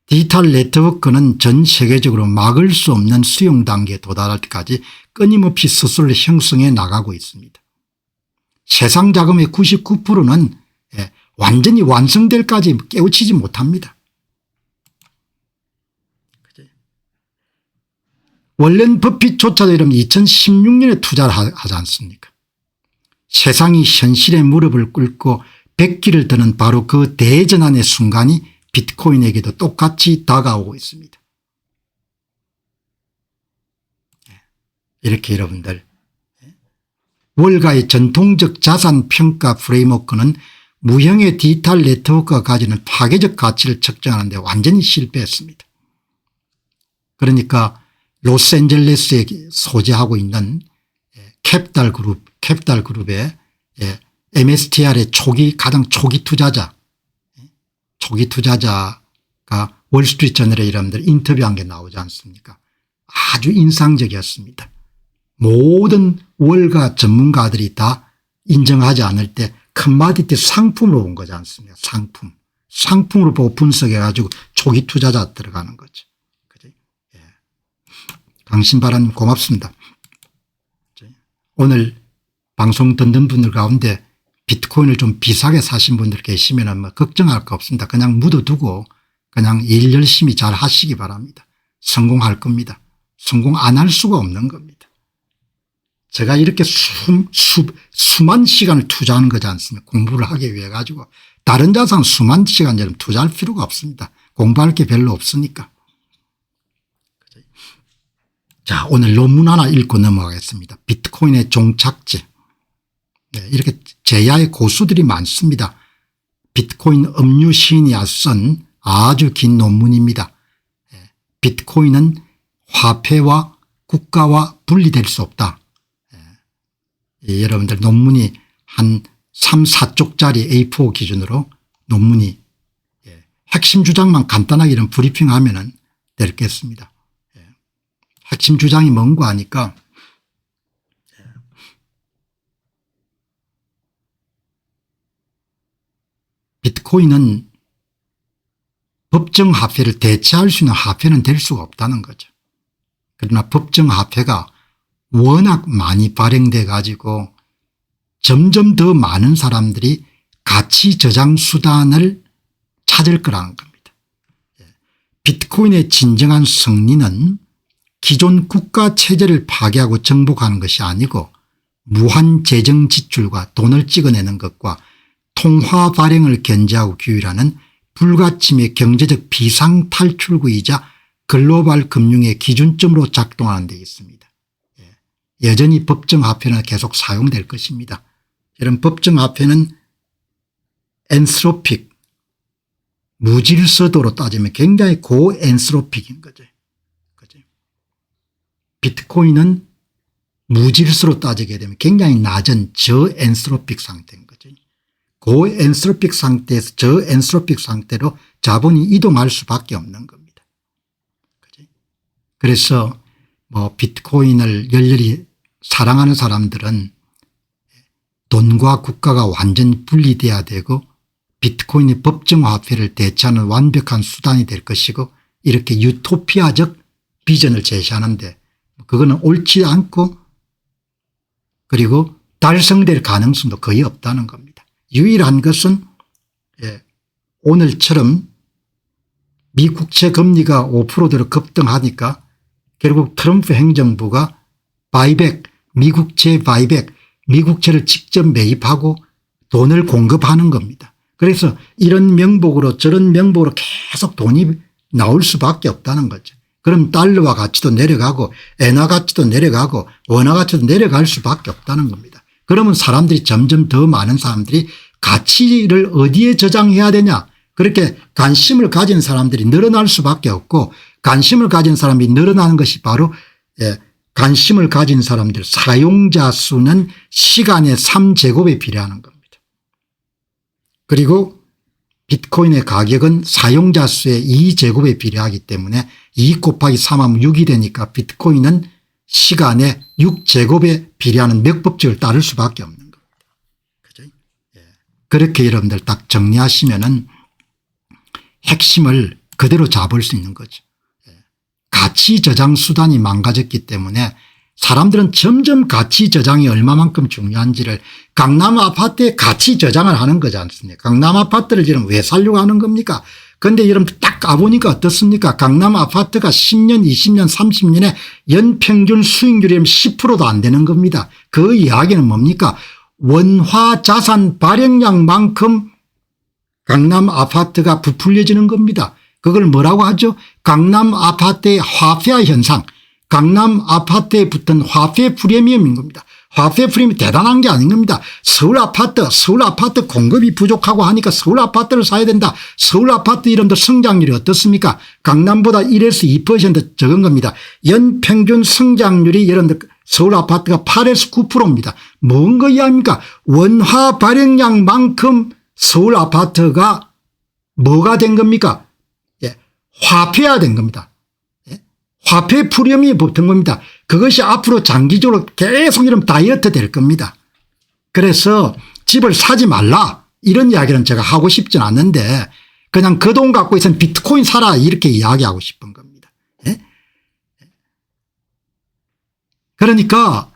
디지털 네트워크는 전 세계적으로 막을 수 없는 수용 단계에 도달할 때까지 끊임없이 스스로를 형성해 나가고 있습니다. 세상 자금의 99%는 완전히 완성될까지 깨우치지 못합니다. 원래는 버핏조차도 이러면 2016년에 투자를 하지 않습니까? 세상이 현실의 무릎을 꿇고 백기를 드는 바로 그 대전환의 순간이 비트코인에게도 똑같이 다가오고 있습니다. 이렇게 여러분들 월가의 전통적 자산 평가 프레임워크는 무형의 디지털 네트워크가 가지는 파괴적 가치를 측정하는 데 완전히 실패했습니다. 그러니까 로스앤젤레스에 소재하고 있는 캐피탈그룹의 MSTR의 가장 초기 투자자가 월스트리트저널에 여러분들 인터뷰한 게 나오지 않습니까? 아주 인상적이었습니다. 모든 월가 전문가들이 다 인정하지 않을 때 커머디티 상품으로 본 거지 않습니까? 상품으로 보고 분석해 가지고 초기 투자자 들어가는 거죠. 그죠? 강신바라님 고맙습니다. 오늘 방송 듣는 분들 가운데 비트코인을 좀 비싸게 사신 분들 계시면 뭐 걱정할 거 없습니다. 그냥 묻어두고 그냥 일 열심히 잘 하시기 바랍니다. 성공할 겁니다. 성공 안 할 수가 없는 겁니다. 제가 이렇게 수만 시간을 투자하는 거지 않습니까? 공부를 하기 위해 가지고 다른 자산 수만 시간 투자할 필요가 없습니다. 공부할 게 별로 없으니까. 자, 오늘 논문 하나 읽고 넘어가겠습니다. 비트코인의 종착지. 이렇게 제야의 고수들이 많습니다. 비트코인 음유 시인이 쓴 아주 긴 논문입니다. 비트코인은 화폐와 국가와 분리될 수 없다. 여러분들 논문이 한 3, 4쪽짜리 A4 기준으로 논문이 핵심 주장만 간단하게 이런 브리핑하면은 되겠습니다. 핵심 주장이 뭔가 하니까 비트코인은 법정 화폐를 대체할 수 있는 화폐는 될 수가 없다는 거죠. 그러나 법정 화폐가 워낙 많이 발행돼 가지고 점점 더 많은 사람들이 가치 저장 수단을 찾을 거라는 겁니다. 비트코인의 진정한 승리는 기존 국가 체제를 파괴하고 정복하는 것이 아니고 무한 재정 지출과 돈을 찍어내는 것과 통화 발행을 견제하고 규율하는 불가침의 경제적 비상탈출구이자 글로벌 금융의 기준점으로 작동하는 데 있습니다. 여전히 법정화폐는 계속 사용될 것입니다. 이런 법정화폐는 엔트로픽 무질서도로 따지면 굉장히 고엔트로픽인 거죠. 비트코인은 무질서로 따지게 되면 굉장히 낮은 저엔트로픽 상태인 거죠. 고엔트로픽 상태에서 저엔트로픽 상태로 자본이 이동할 수밖에 없는 겁니다. 그래서 뭐 비트코인을 열렬히 사랑하는 사람들은 돈과 국가가 완전히 분리돼야 되고 비트코인이 법정화폐를 대체하는 완벽한 수단이 될 것이고 이렇게 유토피아적 비전을 제시하는데 그거는 옳지 않고 그리고 달성될 가능성도 거의 없다는 겁니다. 유일한 것은 오늘처럼 미 국채 금리가 5%대로 급등하니까 결국 트럼프 행정부가 바이백 미국채 바이백 미국채를 직접 매입하고 돈을 공급하는 겁니다. 그래서 이런 명목으로 저런 명목으로 계속 돈이 나올 수밖에 없다는 거죠. 그럼 달러와 가치도 내려가고 엔화 가치도 내려가고 원화 가치도 내려갈 수밖에 없다는 겁니다. 그러면 사람들이 점점 더 많은 사람들이 가치를 어디에 저장해야 되냐 그렇게 관심을 가진 사람들이 늘어날 수밖에 없고 관심을 가진 사람이 늘어나는 것이 바로 관심을 가진 사람들 사용자 수는 시간의 3제곱에 비례하는 겁니다. 그리고 비트코인의 가격은 사용자 수의 2제곱에 비례하기 때문에 2 곱하기 3하면 6이 되니까 비트코인은 시간의 6제곱에 비례하는 맥법칙을 따를 수밖에 없는 겁니다. 그죠? 그렇게 여러분들 딱 정리하시면은 핵심을 그대로 잡을 수 있는 거죠. 가치 저장 수단이 망가졌기 때문에 사람들은 점점 가치 저장이 얼마만큼 중요한지를 강남 아파트에 가치 저장을 하는 거지 않습니까? 강남 아파트를 지금 왜 살려고 하는 겁니까? 그런데 여러분 딱 가보니까 어떻습니까? 강남 아파트가 10년 20년 30년에 연평균 수익률이 10%도 안 되는 겁니다. 그 이야기는 뭡니까? 원화 자산 발행량만큼 강남 아파트가 부풀려지는 겁니다. 그걸 뭐라고 하죠? 강남 아파트의 화폐화 현상. 강남 아파트에 붙은 화폐 프리미엄인 겁니다. 화폐 프리미엄이 대단한 게 아닌 겁니다. 서울 아파트 공급이 부족하고 하니까 서울 아파트를 사야 된다. 서울 아파트 이름도 성장률이 어떻습니까? 강남보다 1에서 2% 적은 겁니다. 연평균 성장률이 여러분들 서울 아파트가 8에서 9%입니다. 뭔 거 이야기입니까? 원화 발행량만큼 서울 아파트가 뭐가 된 겁니까? 화폐화 된 겁니다. 화폐 프리미엄이 붙은 겁니다. 그것이 앞으로 장기적으로 계속 이런 다이어트 될 겁니다. 그래서 집을 사지 말라 이런 이야기는 제가 하고 싶진 않는데 그냥 그 돈 갖고 있으면 비트코인 사라 이렇게 이야기하고 싶은 겁니다. 그러니까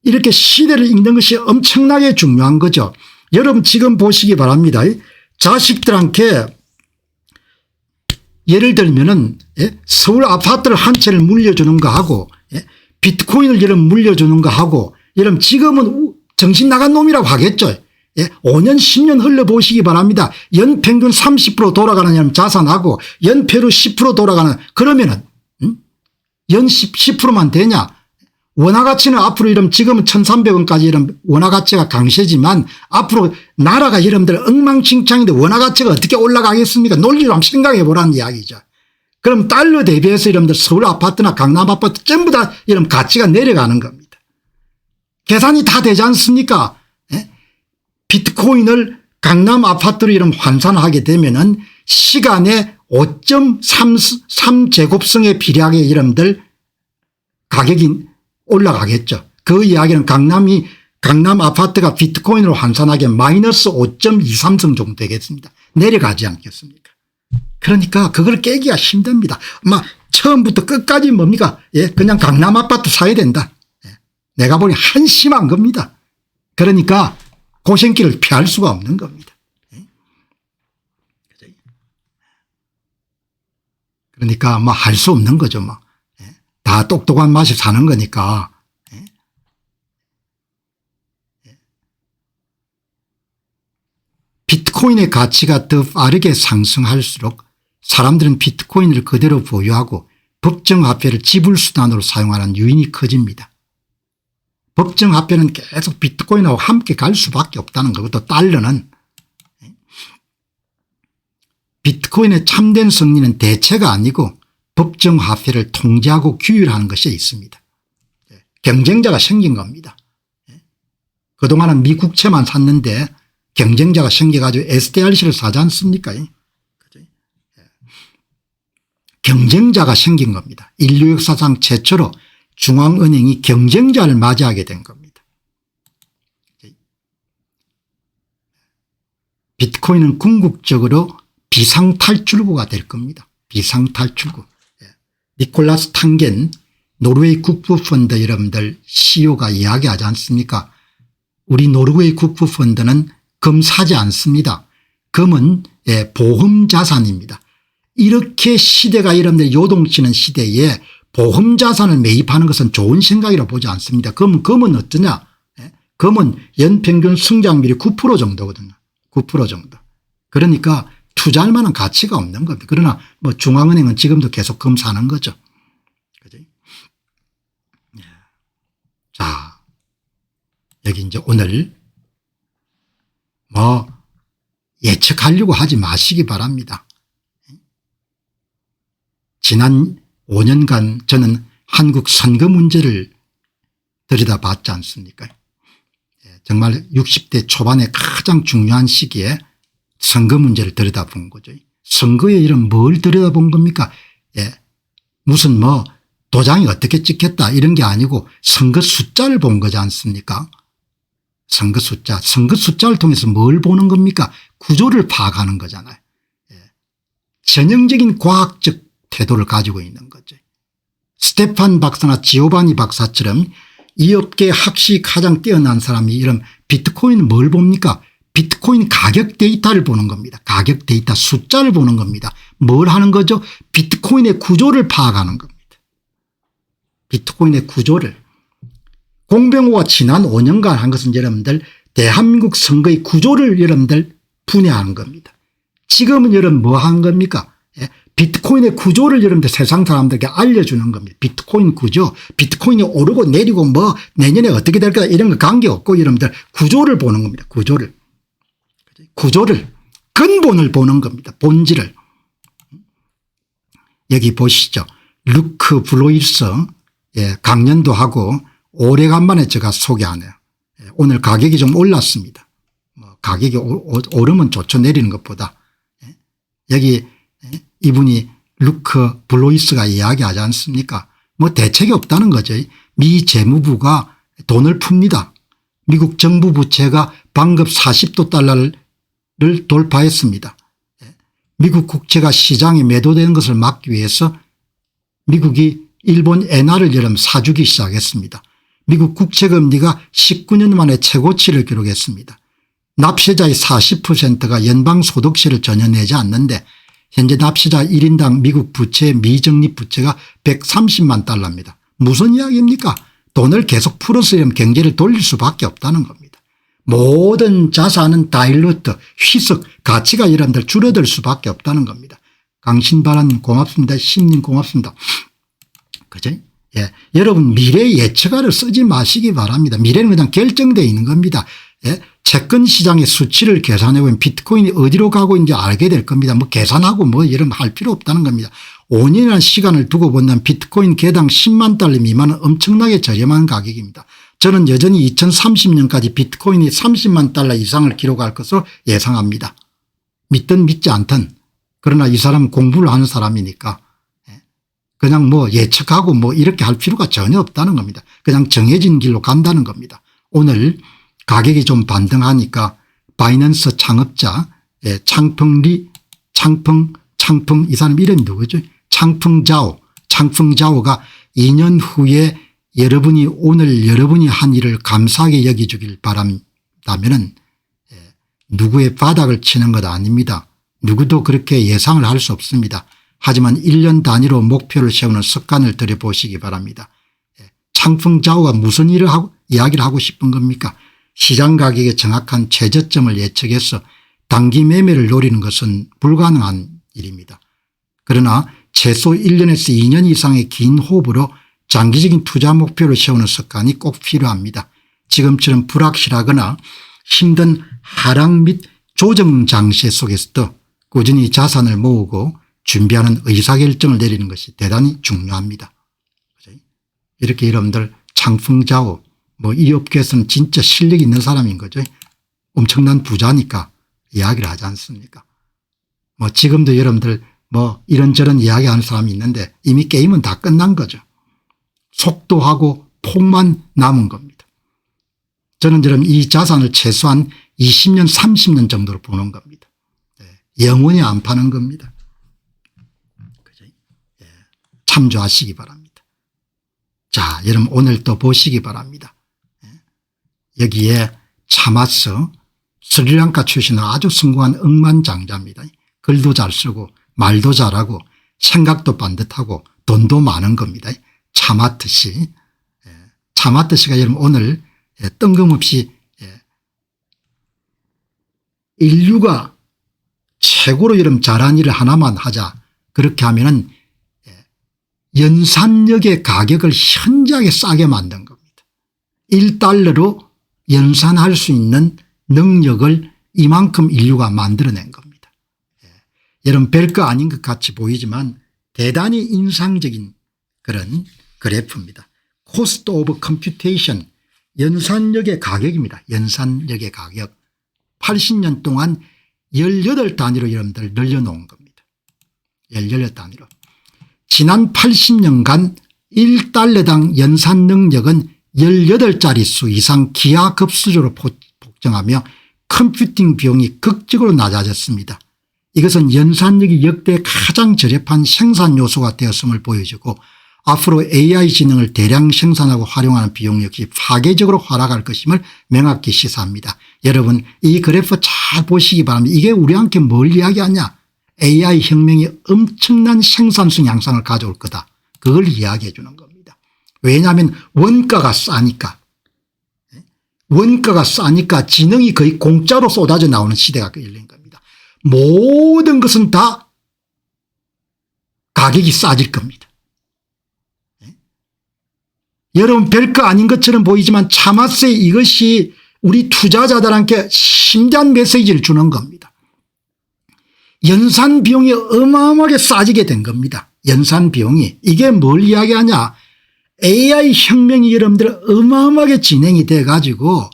이렇게 시대를 읽는 것이 엄청나게 중요한 거죠. 여러분 지금 보시기 바랍니다. 자식들한테 예를 들면은 서울 아파트를 한 채를 물려주는 거 하고 비트코인을 이런 물려주는 거 하고 이런 지금은 정신 나간 놈이라고 하겠죠. 5년 10년 흘러보시기 바랍니다. 연평균 30% 돌아가는 자산하고 연폐로 10% 돌아가는 그러면은 연 10%만 되냐. 원화가치는 앞으로 이런 지금은 1,300원까지 이런 원화가치가 강세지만 앞으로 나라가 여러분들 엉망진창인데 원화가치가 어떻게 올라가겠습니까? 논리로 한번 생각해 보라는 이야기죠. 그럼 달러 대비해서 여러분들 서울 아파트나 강남 아파트 전부 다 이런 가치가 내려가는 겁니다. 계산이 다 되지 않습니까? 비트코인을 강남 아파트로 이런 환산하게 되면은 시간에 5.3제곱성에 비례하게 여러분들 가격이 올라가겠죠. 그 이야기는 강남 아파트가 비트코인으로 환산하기에 마이너스 5.23성 정도 되겠습니다. 내려가지 않겠습니까? 그러니까 그걸 깨기가 힘듭니다. 처음부터 끝까지 뭡니까? 예, 그냥 강남 아파트 사야 된다. 예, 내가 보니 한심한 겁니다. 그러니까 고생길을 피할 수가 없는 겁니다. 예. 그러니까 할 수 없는 거죠. 예. 다 똑똑한 맛이 사는 거니까. 예. 예. 비트코인의 가치가 더 빠르게 상승할수록 사람들은 비트코인을 그대로 보유하고 법정화폐를 지불수단으로 사용하는 유인이 커집니다. 법정화폐는 계속 비트코인하고 함께 갈 수밖에 없다는 거고, 달러는 비트코인의 참된 승리는 대체가 아니고 법정화폐를 통제하고 규율하는 것에 있습니다. 경쟁자가 생긴 겁니다. 그동안은 미국채만 샀는데 경쟁자가 생겨가지고 SDRC를 사지 않습니까? 경쟁자가 생긴 겁니다. 인류 역사상 최초로 중앙은행이 경쟁자를 맞이하게 된 겁니다. 비트코인은 궁극적으로 비상탈출구가 될 겁니다. 비상탈출구. 니콜라스 탕겐 노르웨이 국부펀드 여러분들 CEO가 이야기하지 않습니까? 우리 노르웨이 국부펀드는 금 사지 않습니다. 금은 보험자산입니다. 이렇게 시대가 여러분들 요동치는 시대에 보험자산을 매입하는 것은 좋은 생각이라고 보지 않습니다. 금은 어떠냐? 금은 연평균 성장률이 9% 정도거든요. 9% 정도. 그러니까 투자할 만한 가치가 없는 겁니다. 그러나 중앙은행은 지금도 계속 금 사는 거죠. 그죠? 자, 여기 이제 오늘 예측하려고 하지 마시기 바랍니다. 지난 5년간 저는 한국 선거 문제를 들여다봤지 않습니까? 정말 60대 초반에 가장 중요한 시기에 선거 문제를 들여다본 거죠. 선거에 이런 뭘 들여다본 겁니까? 무슨 도장이 어떻게 찍혔다 이런 게 아니고 선거 숫자를 본 거지 않습니까? 선거 숫자. 선거 숫자를 통해서 뭘 보는 겁니까? 구조를 파악하는 거잖아요. 전형적인 과학적 태도를 가지고 있는 거죠. 스테판 박사나 지오바니 박사처럼 이 업계의 학식이 가장 뛰어난 사람이 이런 비트코인은 뭘 봅니까? 비트코인 가격 데이터를 보는 겁니다. 가격 데이터 숫자를 보는 겁니다. 뭘 하는 거죠? 비트코인의 구조를 파악하는 겁니다. 비트코인의 구조를. 공병호가 지난 5년간 한 것은 여러분들 대한민국 선거의 구조를 여러분들 분해하는 겁니다. 지금은 여러분 뭐 하는 겁니까? 비트코인의 구조를 여러분들 세상 사람들에게 알려주는 겁니다. 비트코인 구조, 비트코인이 오르고 내리고 내년에 어떻게 될까 이런 거 관계없고 여러분들 구조를 보는 겁니다. 구조를. 근본을 보는 겁니다. 본질을. 여기 보시죠. 루크 블로이스 강연도 하고 오래간만에 제가 소개하네요. 오늘 가격이 좀 올랐습니다. 가격이 오르면 좋죠. 내리는 것보다. 여기 이분이 루크 블로이스가 이야기하지 않습니까? 대책이 없다는 거죠. 미 재무부가 돈을 풉니다. 미국 정부 부채가 반급 40도 달러를 돌파했습니다. 미국 국채가 시장에 매도되는 것을 막기 위해서 미국이 일본 엔화를 여름 사주기 시작했습니다. 미국 국채금리가 19년 만에 최고치를 기록했습니다. 납세자의 40%가 연방소득세를 전혀 내지 않는데 현재 납세자 1인당 미국 부채 미적립 부채가 130만 달러입니다. 무슨 이야기입니까? 돈을 계속 풀어서 경제를 돌릴 수밖에 없다는 겁니다. 모든 자산은 다일루트 희석 가치가 여러분들 줄어들 수밖에 없다는 겁니다. 강신바라님 고맙습니다. 신님 고맙습니다. 그죠? 여러분 미래 예측하를 쓰지 마시기 바랍니다. 미래는 그냥 결정되어 있는 겁니다. 채권 시장의 수치를 계산해 보면 비트코인이 어디로 가고 있는지 알게 될 겁니다. 계산하고 이런 할 필요 없다는 겁니다. 5년이라는 시간을 두고 본다면 비트코인 개당 10만 달러 미만은 엄청나게 저렴한 가격입니다. 저는 여전히 2030년까지 비트코인이 30만 달러 이상을 기록할 것으로 예상합니다. 믿든 믿지 않든 그러나 이 사람은 공부를 하는 사람이니까 그냥 뭐 예측하고 뭐 이렇게 할 필요가 전혀 없다는 겁니다. 그냥 정해진 길로 간다는 겁니다. 오늘 가격이 좀 반등하니까 바이낸스 창업자 창펑리 창펑 이 사람 이름이 누구죠? 창펑자오가 2년 후에 오늘 여러분이 한 일을 감사하게 여기주길 바란다면은 누구의 바닥을 치는 것 아닙니다. 누구도 그렇게 예상을 할 수 없습니다. 하지만 1년 단위로 목표를 세우는 습관을 들여보시기 바랍니다. 창펑자오가 무슨 이야기를 하고 싶은 겁니까? 시장 가격의 정확한 최저점을 예측해서 단기 매매를 노리는 것은 불가능한 일입니다. 그러나 최소 1년에서 2년 이상의 긴 호흡으로 장기적인 투자 목표를 세우는 습관이 꼭 필요합니다. 지금처럼 불확실하거나 힘든 하락 및 조정 장세 속에서도 꾸준히 자산을 모으고 준비하는 의사결정을 내리는 것이 대단히 중요합니다. 이렇게 여러분들 창펑자오 뭐 이 업계에서는 진짜 실력이 있는 사람인 거죠. 엄청난 부자니까 이야기를 하지 않습니까? 뭐 지금도 여러분들 뭐 이런저런 이야기하는 사람이 있는데 이미 게임은 다 끝난 거죠. 속도하고 폭만 남은 겁니다. 저는 이 자산을 최소한 20년 30년 정도로 보는 겁니다. 영원히 안 파는 겁니다. 참조하시기 바랍니다. 자, 여러분 오늘 또 보시기 바랍니다. 여기에 차마스 스리랑카 출신의 아주 성공한 억만장자입니다. 글도 잘 쓰고 말도 잘하고 생각도 반듯하고 돈도 많은 겁니다. 차마트 씨. 차마트 씨가 여러분 오늘 뜬금없이 인류가 최고로 여러분 잘한 일을 하나만 하자 그렇게 하면은 연산력의 가격을 현저하게 싸게 만든 겁니다. 1달러로 연산할 수 있는 능력을 이만큼 인류가 만들어낸 겁니다. 여러분 별거 아닌 것 같이 보이지만 대단히 인상적인 그런 그래프입니다. 코스트 오브 컴퓨테이션 연산력의 가격입니다. 연산력의 가격 80년 동안 18단위로 여러분들 늘려놓은 겁니다. 18단위로. 지난 80년간 1달러당 연산 능력은 18자릿수 이상 기하급수적으로 폭증하며 컴퓨팅 비용이 극적으로 낮아졌습니다. 이것은 연산력이 역대 가장 저렴한 생산 요소가 되었음을 보여주고 앞으로 AI 지능을 대량 생산하고 활용하는 비용 역시 파괴적으로 하락할 것임을 명확히 시사합니다. 여러분 이 그래프 잘 보시기 바랍니다. 이게 우리한테 뭘 이야기하냐. AI 혁명이 엄청난 생산성 향상을 가져올 거다. 그걸 이야기해 주는 겁니다. 왜냐하면 원가가 싸니까. 원가가 싸니까 지능이 거의 공짜로 쏟아져 나오는 시대가 열린 겁니다. 모든 것은 다 가격이 싸질 겁니다. 여러분 별거 아닌 것처럼 보이지만 차마스에 이것이 우리 투자자들한테 심대한 메시지를 주는 겁니다. 연산 비용이 어마어마하게 싸지게 된 겁니다. 연산 비용이. 이게 뭘 이야기하냐. AI 혁명이 여러분들 어마어마하게 진행이 돼 가지고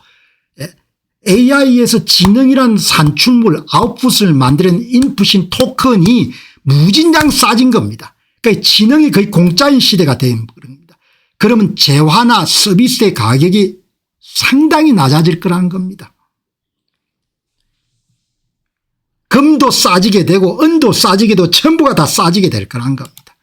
AI에서 지능이란 산출물 아웃풋을 만드는 인풋인 토큰이 무진장 싸진 겁니다. 그러니까 지능이 거의 공짜인 시대가 된 겁니다. 그러면 재화나 서비스의 가격이 상당히 낮아질 거라는 겁니다. 금도 싸지게 되고 은도 싸지게 되고 전부가 다 싸지게 될 거라는 겁니다.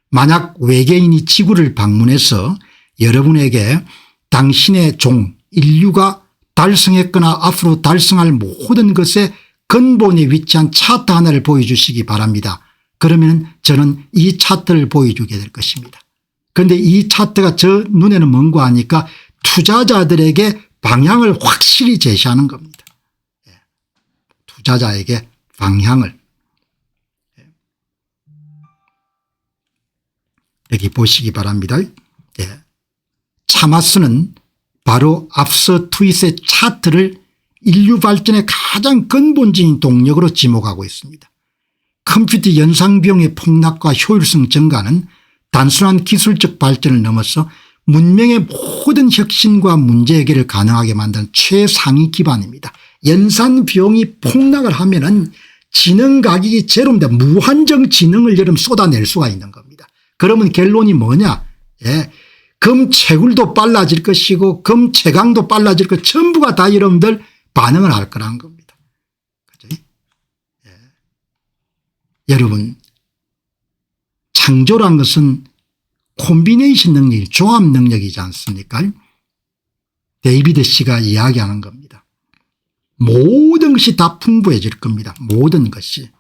만약 외계인이 지구를 방문해서 여러분에게 당신의 종 인류가 달성했거나 앞으로 달성할 모든 것의 근본에 위치한 차트 하나를 보여주시기 바랍니다. 그러면 저는 이 차트를 보여주게 될 것입니다. 그런데 이 차트가 저 눈에는 먼거 하니까 투자자들에게 방향을 확실히 제시하는 겁니다. 투자자에게 방향을. 여기 보시기 바랍니다. 차마스는 바로 앞서 트윗의 차트를 인류 발전의 가장 근본적인 동력으로 지목하고 있습니다. 컴퓨터 연상 비용의 폭락과 효율성 증가는 단순한 기술적 발전을 넘어서 문명의 모든 혁신과 문제 해결을 가능하게 만드는 최상위 기반입니다. 연산 비용이 폭락을 하면은 지능 가격이 제로입니다. 무한정 지능을 여러분 쏟아낼 수가 있는 겁니다. 그러면 결론이 뭐냐. 예. 금 채굴도 빨라질 것이고 금 채광도 빨라질 것 전부가 다 여러분들 반응을 할 거라는 겁니다. 그죠? 예. 여러분 창조란 것은 콤비네이션 능력이 조합 능력이지 않습니까? 데이비드 씨가 이야기하는 겁니다. 모든 것이 다 풍부해질 겁니다. 모든 것이.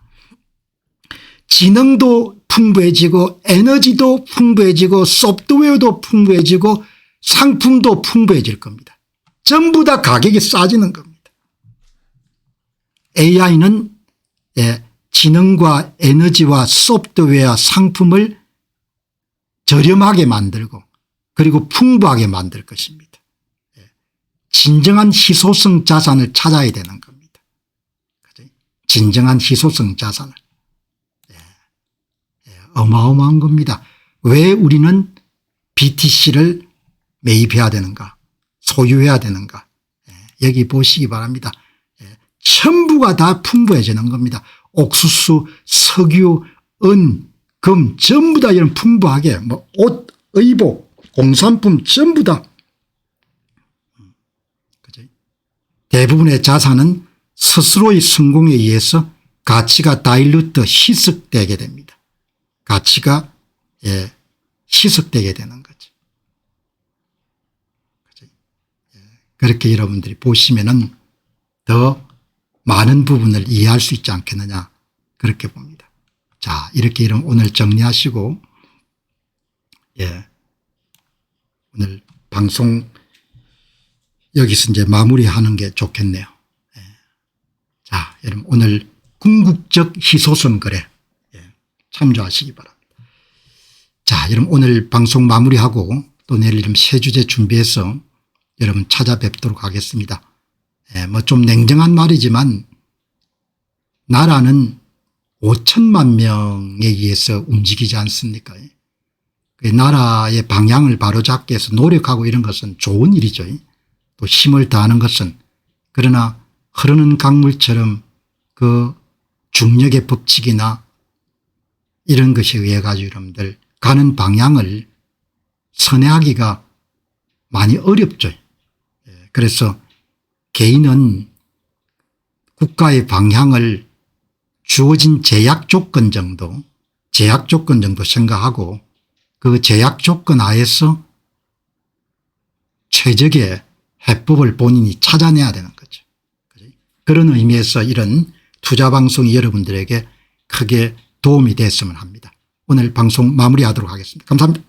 지능도 풍부해지고 에너지도 풍부해지고 소프트웨어도 풍부해지고 상품도 풍부해질 겁니다. 전부 다 가격이 싸지는 겁니다. AI는 지능과 에너지와 소프트웨어 상품을 저렴하게 만들고 그리고 풍부하게 만들 것입니다. 진정한 희소성 자산을 찾아야 되는 겁니다. 진정한 희소성 자산을. 어마어마한 겁니다. 왜 우리는 BTC를 매입해야 되는가 소유해야 되는가. 여기 보시기 바랍니다. 전부가 다 풍부해지는 겁니다. 옥수수, 석유, 은, 금 전부 다 이런 풍부하게 뭐 옷, 의복, 공산품 전부 다. 대부분의 자산은 스스로의 성공에 의해서 가치가 다일루트 희석되게 됩니다. 가치가 희석되게 되는 거죠. 그렇게 여러분들이 보시면은 더 많은 부분을 이해할 수 있지 않겠느냐 그렇게 봅니다. 자, 이렇게 오늘 정리하시고 오늘 방송 여기서 이제 마무리하는 게 좋겠네요. 자, 여러분 오늘 궁극적 희소성 거래 참조하시기 바랍니다. 자, 여러분 오늘 방송 마무리하고 또 내일 새 주제 준비해서 여러분 찾아뵙도록 하겠습니다. 뭐 좀 냉정한 말이지만 나라는 5천만 명에 의해서 움직이지 않습니까? 그 나라의 방향을 바로잡기 위해서 노력하고 이런 것은 좋은 일이죠. 또 힘을 다하는 것은. 그러나 흐르는 강물처럼 그 중력의 법칙이나 이런 것에 의해 가지고 여러분들 가는 방향을 선회하기가 많이 어렵죠. 그래서 개인은 국가의 방향을 주어진 제약 조건 정도 생각하고 그 제약 조건 하에서 최적의 해법을 본인이 찾아내야 되는 거죠. 그런 의미에서 이런 투자방송이 여러분들에게 크게 도움이 됐으면 합니다. 오늘 방송 마무리하도록 하겠습니다. 감사합니다.